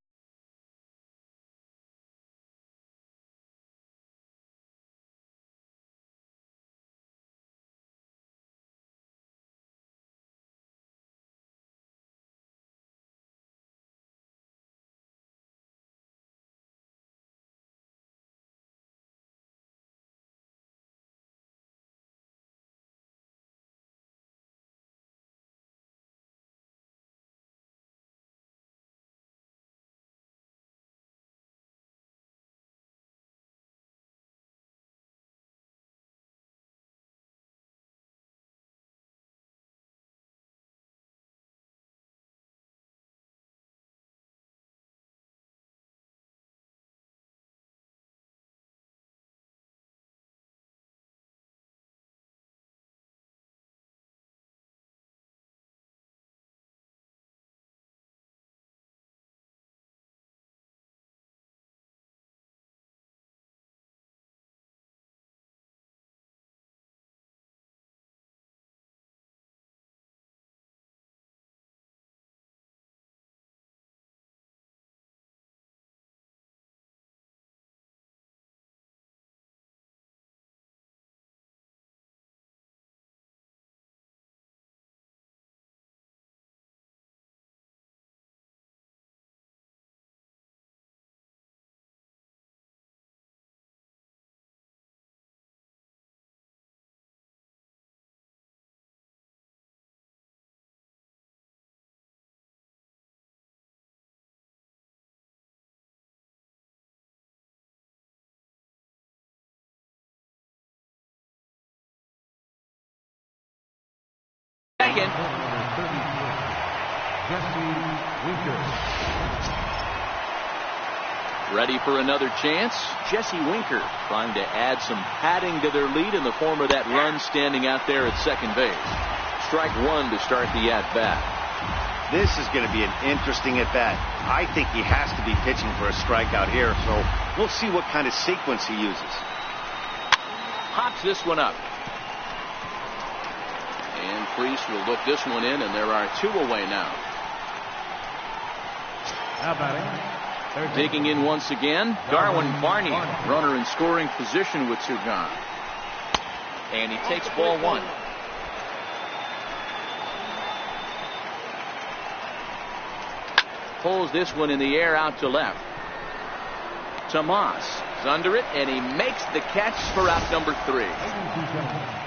Speaker 1: Ready for another chance? Jesse Winker trying to add some padding to their lead in the form of that run standing out there at second base. Strike 1 to start the at-bat.
Speaker 2: This is going to be an interesting at-bat. I think he has to be pitching for a strikeout here, so we'll see what kind of sequence he uses.
Speaker 1: Hops this one up. And Priest will look this one in, and there are 2 away now.
Speaker 4: Now batting.
Speaker 1: Digging in once again, Darwin Barney, runner in scoring position with 2 gone. And he takes ball 1. Pulls this one in the air out to left. Tomas is under it, and he makes the catch for out number 3.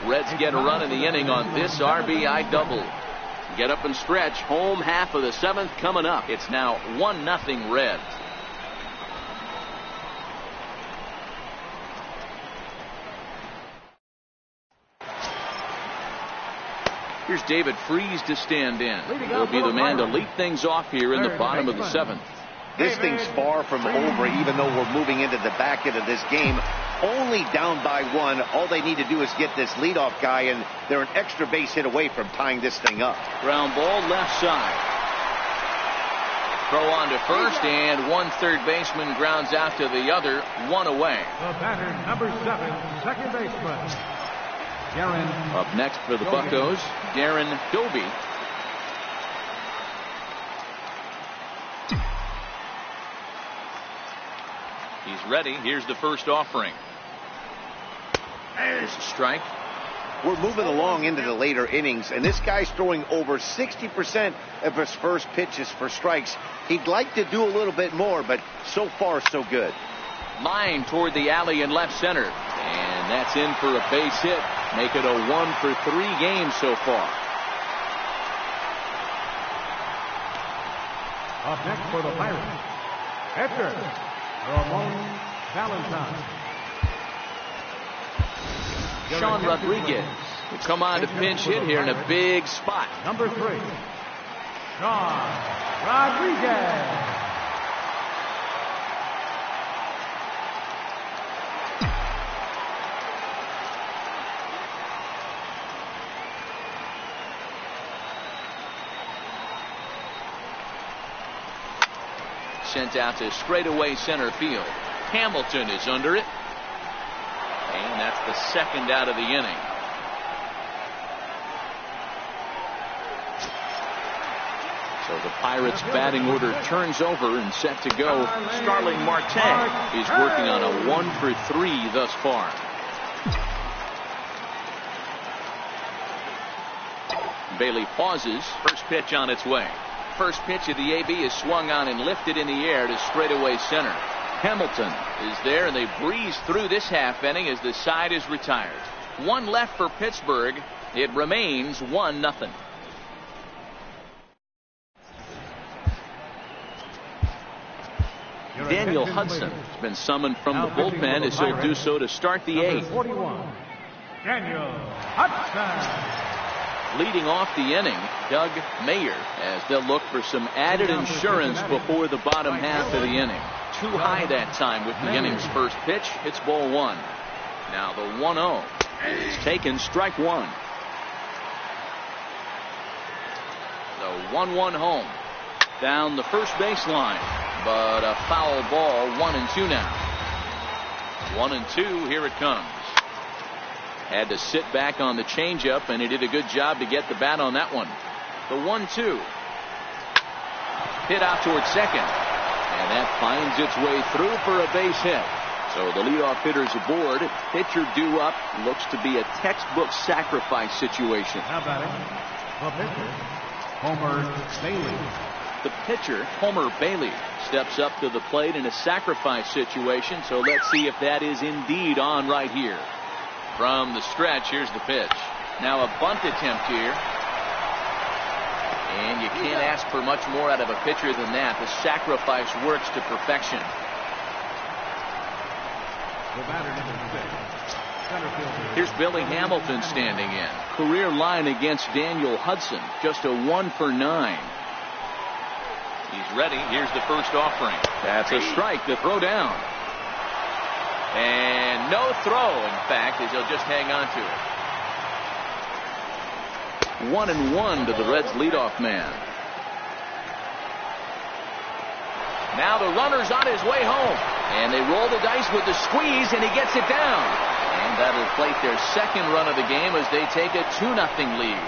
Speaker 1: Reds get a run in the inning on this RBI double. Get up and stretch. Home half of the 7th coming up. It's now 1-0 Reds. Here's David Freese to stand in. He'll be the man to lead things off here in the bottom of the 7th.
Speaker 2: This thing's far from over, even though we're moving into the back end of this game. Only down by 1. All they need to do is get this leadoff guy, and they're an extra base hit away from tying this thing up.
Speaker 1: Ground ball left side. Throw on to first, and 1 third baseman grounds out to the other. 1 away.
Speaker 4: The batter, number 7, second baseman. Darren.
Speaker 1: Up next for the Buccos, Darren Doby. He's ready. Here's the first offering. There's a strike.
Speaker 2: We're moving along into the later innings, and this guy's throwing over 60% of his first pitches for strikes. He'd like to do a little bit more, but so far so good.
Speaker 1: Line toward the alley in left center, and that's in for a base hit. Make it a 1 for 3 game so far.
Speaker 4: Up next for the Pirates, Pitcher, Ramon Valentine.
Speaker 1: Sean Rodriguez will come on to pinch hit here in a big spot.
Speaker 4: Number 3, Sean Rodriguez.
Speaker 1: Sent out to straightaway center field. Hamilton is under it. And that's the second out of the inning. So the Pirates batting order turns over and set to go. Starling Marte is working on a 1-for-3 thus far. Bailey pauses. First pitch on its way. First pitch of the AB is swung on and lifted in the air to straightaway center. Hamilton is there, and they breeze through this half inning as the side is retired. One left for Pittsburgh. It remains 1-0. Daniel Hudson has been summoned from the bullpen as he'll do so to start the 8th.
Speaker 4: 41, Daniel Hudson.
Speaker 1: Leading off the inning, Doug Mayer, as they'll look for some added insurance before the bottom half of the inning. Too high that time with the inning's first pitch. It's ball 1. Now the 1-0 is taken, strike 1. The 1-1 home. Down the first baseline, but a foul ball. 1-2 now. 1-2, here it comes. Had to sit back on the changeup, and he did a good job to get the bat on that one. The 1-2. Hit out towards second. And that finds its way through for a base hit. So the leadoff hitter's aboard. Pitcher due up. Looks to be a textbook sacrifice situation.
Speaker 4: How about it? The pitcher, Homer Bailey.
Speaker 1: The pitcher, Homer Bailey, steps up to the plate in a sacrifice situation. So let's see if that is indeed on right here. From the stretch, here's the pitch. Now a bunt attempt here. And you can't ask for much more out of a pitcher than that. The sacrifice works to perfection.
Speaker 4: The batter, number 6, center fielder.
Speaker 1: Here's Billy Hamilton standing in. Career line against Daniel Hudson. Just a 1-for-9. He's ready. Here's the first offering. That's a strike to throw down. And no throw, in fact, as he'll just hang on to it. 1-1 to the Reds leadoff man. Now the runner's on his way home. And they roll the dice with the squeeze, and he gets it down. And that'll plate their second run of the game as they take a 2-0 lead.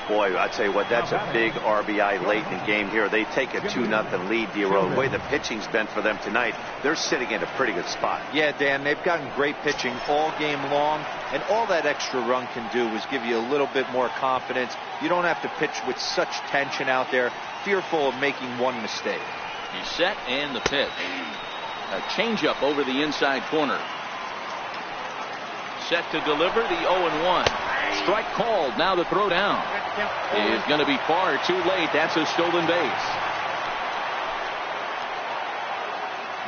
Speaker 2: Boy, I tell you what, that's a big RBI late in the game here. They take a 2-0 lead, D-Row. The way the pitching's been for them tonight, they're sitting in a pretty good spot.
Speaker 3: Yeah, Dan, they've gotten great pitching all game long, and all that extra run can do is give you a little bit more confidence. You don't have to pitch with such tension out there, fearful of making one mistake.
Speaker 1: He's set, and the pitch. A changeup over the inside corner. Set to deliver the 0-1. Strike called. Now the throw down is going to be far too late. That's a stolen base.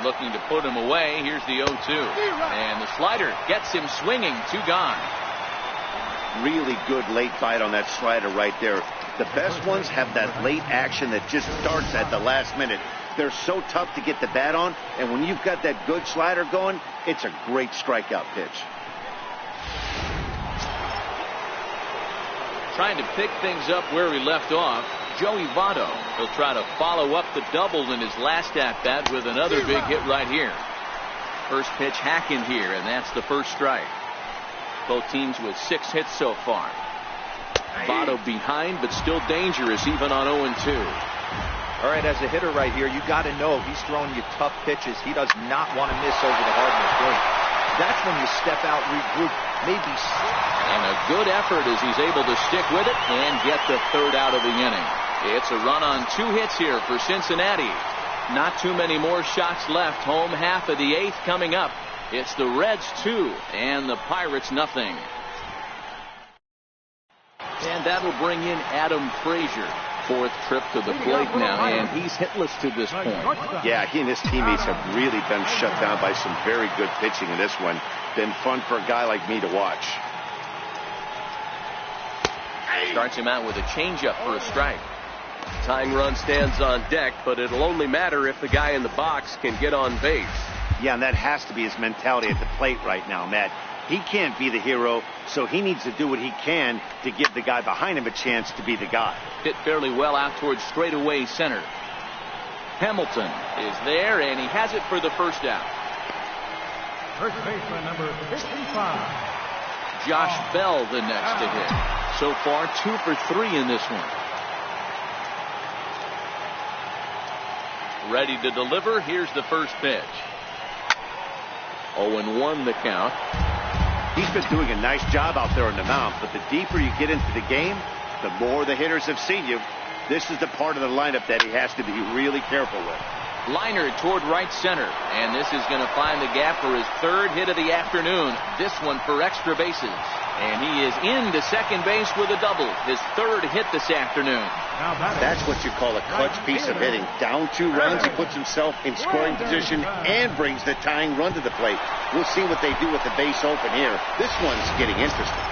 Speaker 1: Looking to put him away. Here's the 0-2. And the slider gets him swinging. 2 gone.
Speaker 2: Really good late bite on that slider right there. The best ones have that late action that just starts at the last minute. They're so tough to get the bat on, and when you've got that good slider going, it's a great strikeout pitch.
Speaker 1: Trying to pick things up where he left off, Joey Votto. He'll try to follow up the double in his last at-bat with another big hit right here. First pitch hacking here, and that's the first strike. Both teams with 6 hits so far. Votto behind, but still dangerous even on 0-2.
Speaker 3: All right, as a hitter right here, you got to know he's throwing you tough pitches. He does not want to miss over the hard plate. That's when you step out, regroup, maybe.
Speaker 1: And a good effort as he's able to stick with it and get the third out of the inning. It's a run on 2 hits here for Cincinnati. Not too many more shots left. Home half of the 8th coming up. It's the Reds 2 and the Pirates nothing. And that'll bring in Adam Frazier. Fourth trip to the plate now, and he's hitless to this point.
Speaker 2: Yeah, he and his teammates have really been shut down by some very good pitching in this one. Been fun for a guy like me to watch.
Speaker 1: Starts him out with a changeup for a strike.
Speaker 5: Tying run stands on deck, but it'll only matter if the guy in the box can get on base.
Speaker 2: Yeah, and that has to be his mentality at the plate right now, Matt. He can't be the hero, so he needs to do what he can to give the guy behind him a chance to be the guy.
Speaker 1: Hit fairly well out towards straightaway center. Hamilton is there, and he has it for the first out.
Speaker 4: First baseman number 55.
Speaker 1: Josh Bell the next to hit. So far 2 for 3 in this one. Ready to deliver. Here's the first pitch. 0-1 the count.
Speaker 2: He's been doing a nice job out there on the mound, but the deeper you get into the game, the more the hitters have seen you. This is the part of the lineup that he has to be really careful with.
Speaker 1: Liner toward right center, and this is going to find the gap for his third hit of the afternoon. This one for extra bases. And he is into second base with a double. His third hit this afternoon.
Speaker 2: That's what you call a clutch piece of hitting. Down 2 runs, he puts himself in scoring position and brings the tying run to the plate. We'll see what they do with the base open here. This one's getting interesting.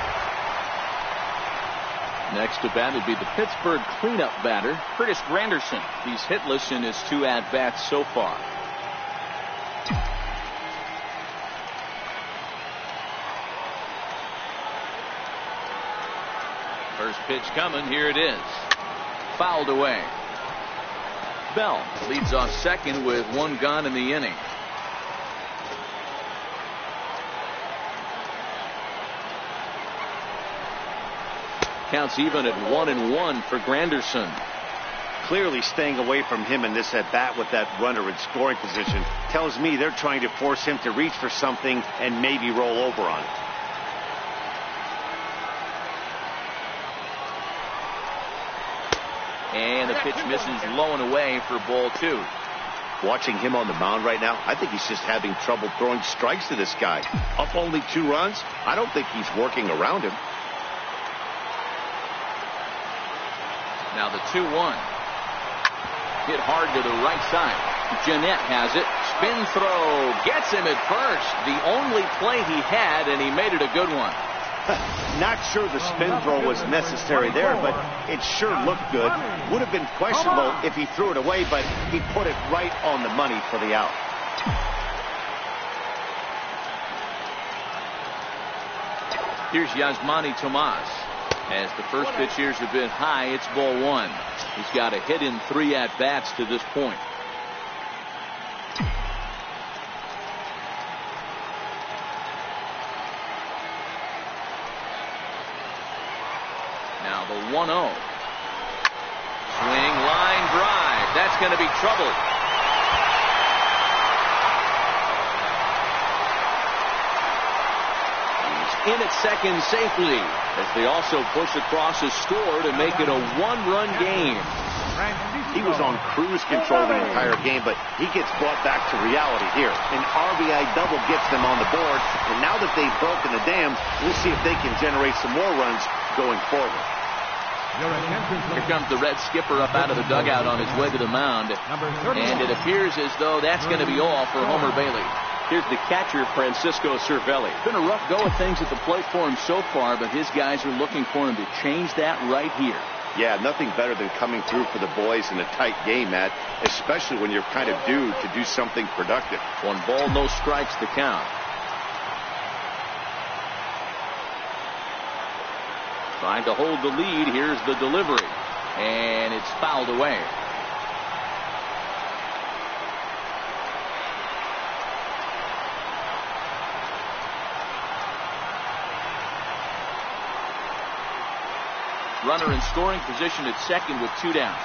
Speaker 1: Next to bat would be the Pittsburgh cleanup batter, Curtis Granderson. He's hitless in his 2 at-bats so far. First pitch coming. Here it is. Fouled away. Bell leads off second with 1 gone in the inning. Counts even at 1-1 for Granderson.
Speaker 2: Clearly staying away from him in this at-bat with that runner in scoring position tells me they're trying to force him to reach for something and maybe roll over on it.
Speaker 1: And the pitch misses low and away for ball 2.
Speaker 2: Watching him on the mound right now, I think he's just having trouble throwing strikes to this guy. Up only 2 runs, I don't think he's working around him.
Speaker 1: Now the 2-1. Hit hard to the right side. Jeanette has it. Spin throw. Gets him at first. The only play he had, and he made it a good one.
Speaker 2: Not sure the spin throw was necessary there, but it sure looked good. Would have been questionable if he threw it away, but he put it right on the money for the out.
Speaker 1: Here's Yasmani Tomas. As the first pitch here's a bit high, it's ball 1. He's got a hit in 3 at-bats to this point. Now the 1-0. Swing, line drive. That's going to be trouble. In at second safely, as they also push across a score to make it a 1-run game.
Speaker 2: He was on cruise control the entire game, but he gets brought back to reality here. An RBI double gets them on the board, and now that they've broken the dam, we'll see if they can generate some more runs going forward.
Speaker 1: Here comes the Red skipper up out of the dugout on his way to the mound, and it appears as though that's going to be all for Homer Bailey.
Speaker 5: Here's the catcher, Francisco Cervelli.
Speaker 1: Been a rough go of things at the plate for him so far, but his guys are looking for him to change that right here.
Speaker 2: Yeah, nothing better than coming through for the boys in a tight game, Matt, especially when you're kind of due to do something productive.
Speaker 1: 1 ball, no strikes to count. Trying to hold the lead. Here's the delivery, and it's fouled away. Runner in scoring position at second with 2 down.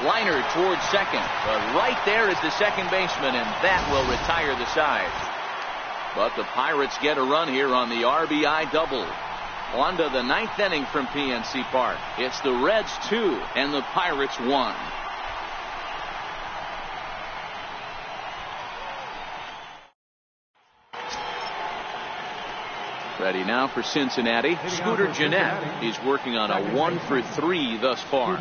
Speaker 1: Liner towards second, but right there is the second baseman, and that will retire the side. But the Pirates get a run here on the RBI double. On to the 9th inning from PNC Park. It's the Reds 2 and the Pirates 1. Ready now for Cincinnati. Scooter Jeanette. He's working on a 1-for-3 thus far.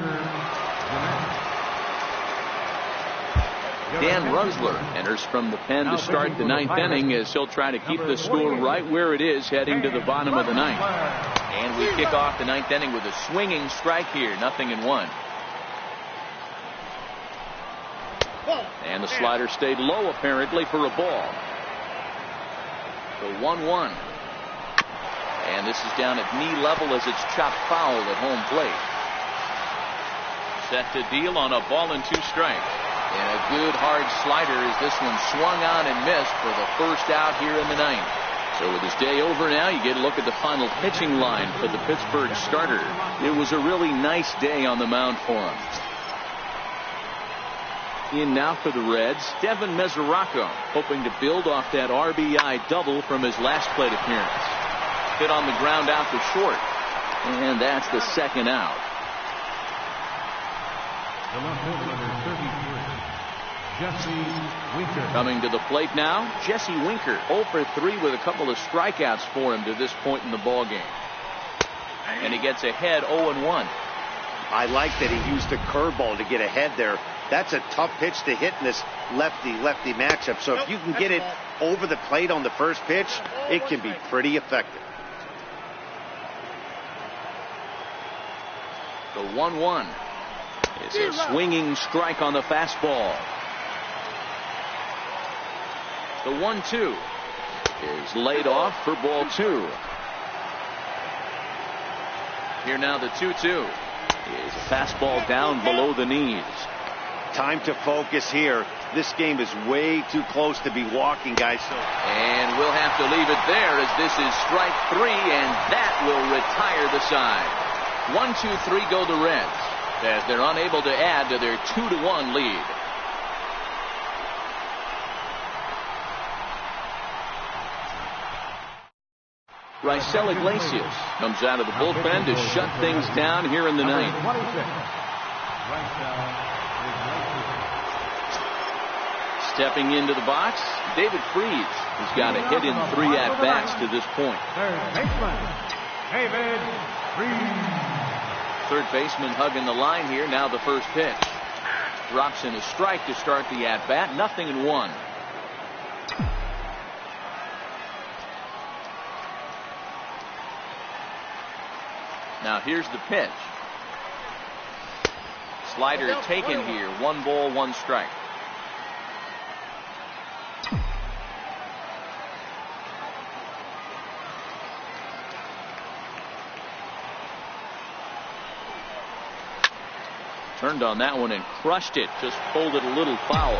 Speaker 1: Dan Runsler enters from the pen to start the ninth inning as he'll try to keep the score right where it is heading to the bottom of the ninth. And we kick off the ninth inning with a swinging strike here. 0-1. And the slider stayed low apparently for a ball. The 1-1. And this is down at knee level as it's chopped foul at home plate. Set to deal on a ball and 2 strikes. And a good hard slider as this one swung on and missed for the first out here in the ninth. So with his day over now, you get a look at the final pitching line for the Pittsburgh starter. It was a really nice day on the mound for him. In now for the Reds, Devin Mesoraco, hoping to build off that RBI double from his last plate appearance. Hit on the ground out to short. And that's the second out.
Speaker 4: The left fielder, number 33, Jesse Winker.
Speaker 1: Coming to the plate now, Jesse Winker, 0 for 3 with a couple of strikeouts for him to this point in the ball game. And he gets ahead 0-1.
Speaker 2: I like that he used a curveball to get ahead there. That's a tough pitch to hit in this lefty-lefty matchup. So if you can get it over the plate on the first pitch, it can be pretty effective.
Speaker 1: The 1-1 is a swinging strike on the fastball. The 1-2 is laid off for ball 2. Here now the 2-2 is a fastball down below the knees.
Speaker 2: Time to focus here. This game is way too close to be walking, guys.
Speaker 1: And we'll have to leave it there as this is strike 3, and that will retire the side. 1-2-3 go the Reds as they're unable to add to their 2-1 lead. Raisel Iglesias comes out of the bullpen to shut things down here in the ninth. Stepping into the box, David Freese has got a hit in 3 at-bats to this point.
Speaker 4: David Freese.
Speaker 1: Third baseman hugging the line here. Now the first pitch. Drops in a strike to start the at-bat. 0-1. Now here's the pitch. Slider taken here. 1 ball, 1 strike. Turned on that one and crushed it. Just pulled it a little foul.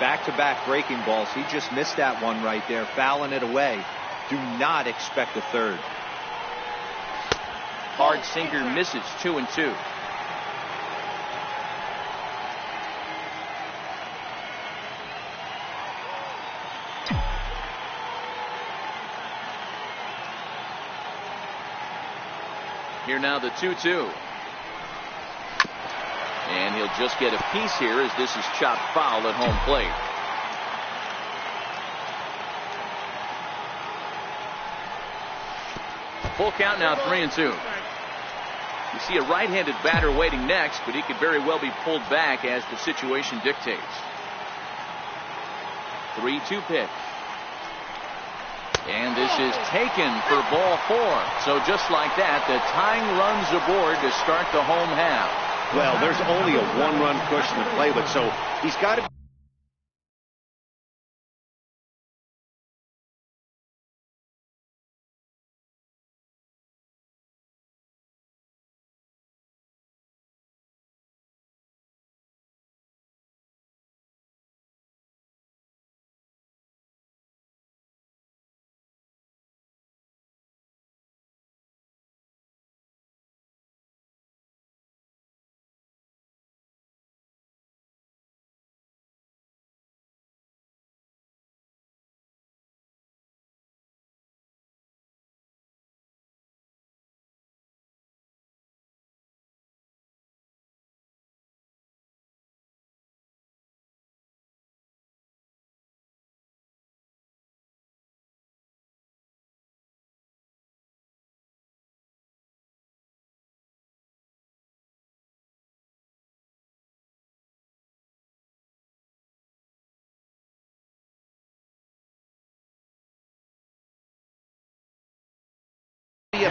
Speaker 3: Back-to-back breaking balls. He just missed that one right there, fouling it away. Do not expect a third.
Speaker 1: Hard sinker misses. 2-2. Here now the 2-2. And he'll just get a piece here as this is chopped foul at home plate. Full count now, 3-2. You see a right-handed batter waiting next, but he could very well be pulled back as the situation dictates. 3-2 pitch. And this is taken for ball 4. So just like that, the tying runs aboard to start the home half.
Speaker 2: Well, there's only a 1-run cushion to play with, so he's got to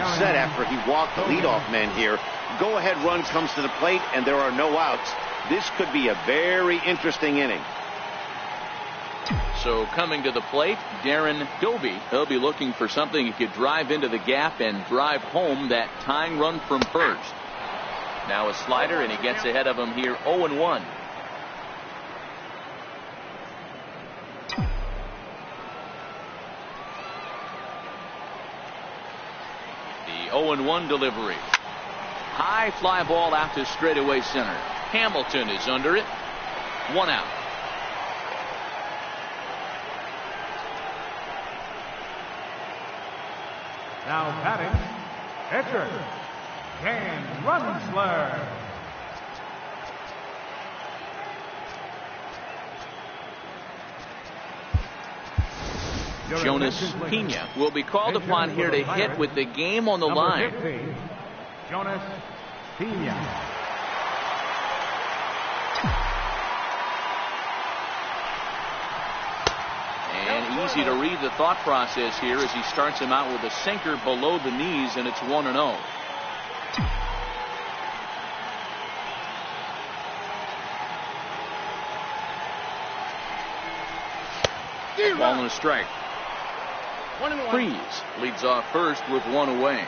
Speaker 2: upset after he walked the leadoff man here. Go-ahead run comes to the plate, and there are no outs. This could be a very interesting inning.
Speaker 1: So coming to the plate, Darren Doby. He'll be looking for something he could drive into the gap and drive home that tying run from first. Now a slider, and he gets ahead of him here 0-1. The 0-1 delivery. High fly ball out to straightaway center. Hamilton is under it. 1 out.
Speaker 4: Now batting, pitcher, Dan Runzler.
Speaker 1: Jonas Pena will be called upon here to hit with the game on the line.
Speaker 4: 15, Jonas Pena.
Speaker 1: And easy to read the thought process here as he starts him out with a sinker below the knees, and it's 1-0. Ball and a strike. Freeze leads off first with 1 away.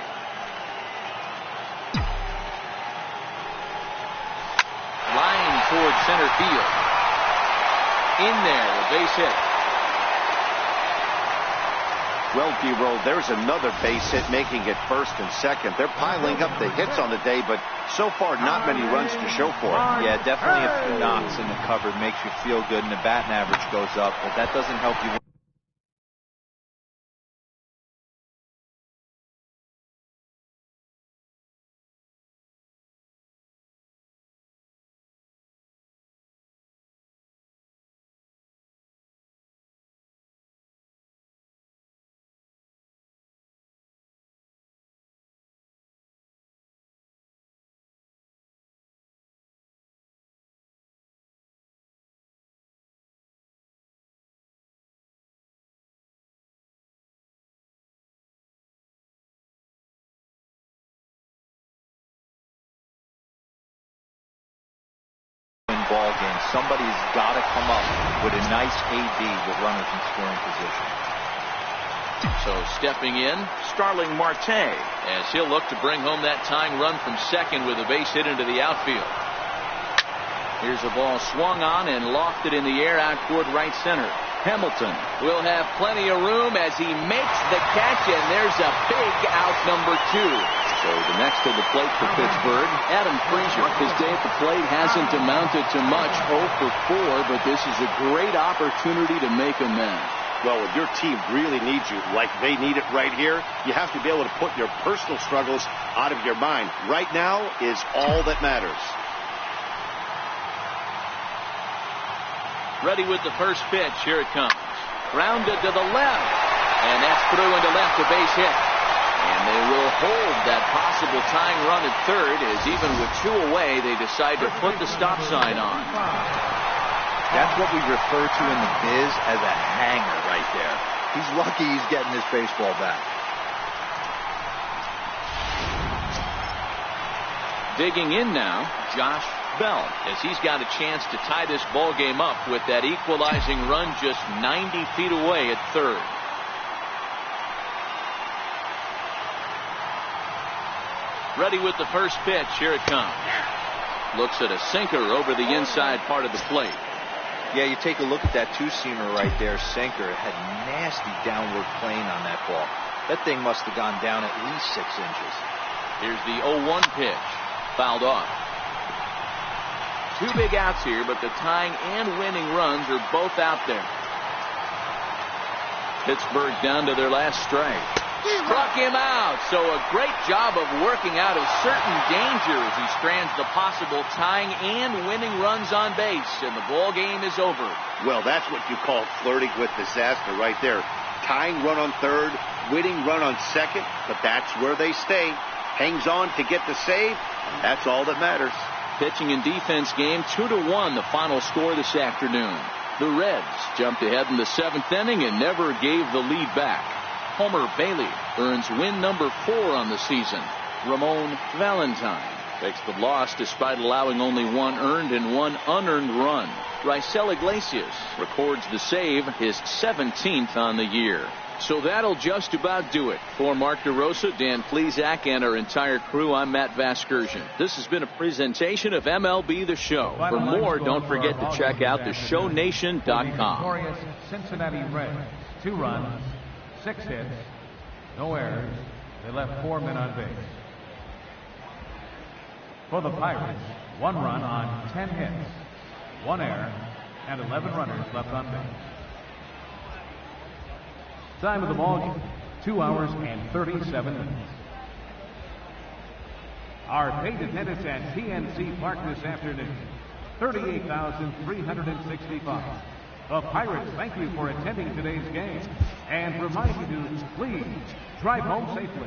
Speaker 1: Line toward center field. In there, a base hit.
Speaker 2: Well, D-Roll, there's another base hit, making it first and second. They're piling up the hits on the day, but so far not many runs to show for it.
Speaker 3: Yeah, definitely a few knocks in the cupboard makes you feel good, and the batting average goes up, but that doesn't help you. Ball game. Somebody's got to come up with a nice AD with runners in scoring position.
Speaker 1: So stepping in, Starling Marte, as he'll look to bring home that tying run from second with a base hit into the outfield. Here's a ball swung on and lofted in the air out toward right center. Hamilton will have plenty of room as he makes the catch, and there's a big out, number 2. So the next to the plate for Pittsburgh, Adam Frazier. His day at the plate hasn't amounted to much, 0 for 4, but this is a great opportunity to make amends.
Speaker 2: Well, when your team really needs you, like they need it right here, you have to be able to put your personal struggles out of your mind. Right now is all that matters.
Speaker 1: Ready with the first pitch. Here it comes. Grounded to the left. And that's through into left, a base hit. And they will hold that possible tying run at third, as even with 2 away, they decide to put the stop sign on.
Speaker 3: That's what we refer to in the biz as a hanger right there. He's lucky he's getting this baseball back.
Speaker 1: Digging in now, Josh Bell, as he's got a chance to tie this ball game up with that equalizing run just 90 feet away at third. Ready with the first pitch. Here it comes. Looks at a sinker over the inside part of the plate.
Speaker 3: Yeah, you take a look at that two-seamer right there, sinker. It had nasty downward plane on that ball. That thing must have gone down at least 6 inches.
Speaker 1: Here's the 0-1 pitch. Fouled off. 2 big outs here, but the tying and winning runs are both out there. Pittsburgh down to their last strike. Struck him out. So a great job of working out of certain danger as he strands the possible tying and winning runs on base, and the ball game is over.
Speaker 2: Well, that's what you call flirting with disaster right there. Tying run on third, winning run on second, but that's where they stay. Hangs on to get the save, and that's all that matters.
Speaker 1: Pitching and defense game, 2-1 the final score this afternoon. The Reds jumped ahead in the 7th inning and never gave the lead back. Homer Bailey earns win number 4 on the season. Ramon Valentine takes the loss despite allowing only 1 earned and 1 unearned run. Raisel Iglesias records the save, his 17th on the year. So that'll just about do it. For Mark DeRosa, Dan Plesac, and our entire crew, I'm Matt Vasgersian. This has been a presentation of MLB The Show. For more, don't forget to check out theshownation.com.
Speaker 4: Victorious Cincinnati Reds, 2 runs, 6 hits, no errors. They left 4 men on base. For the Pirates, 1 run on 10 hits, 1 error, and 11 runners left on base. Time of the ball game, 2 hours and 37 minutes. Our paid attendance at PNC Park this afternoon, 38,365. The Pirates thank you for attending today's game and remind you to please drive home safely.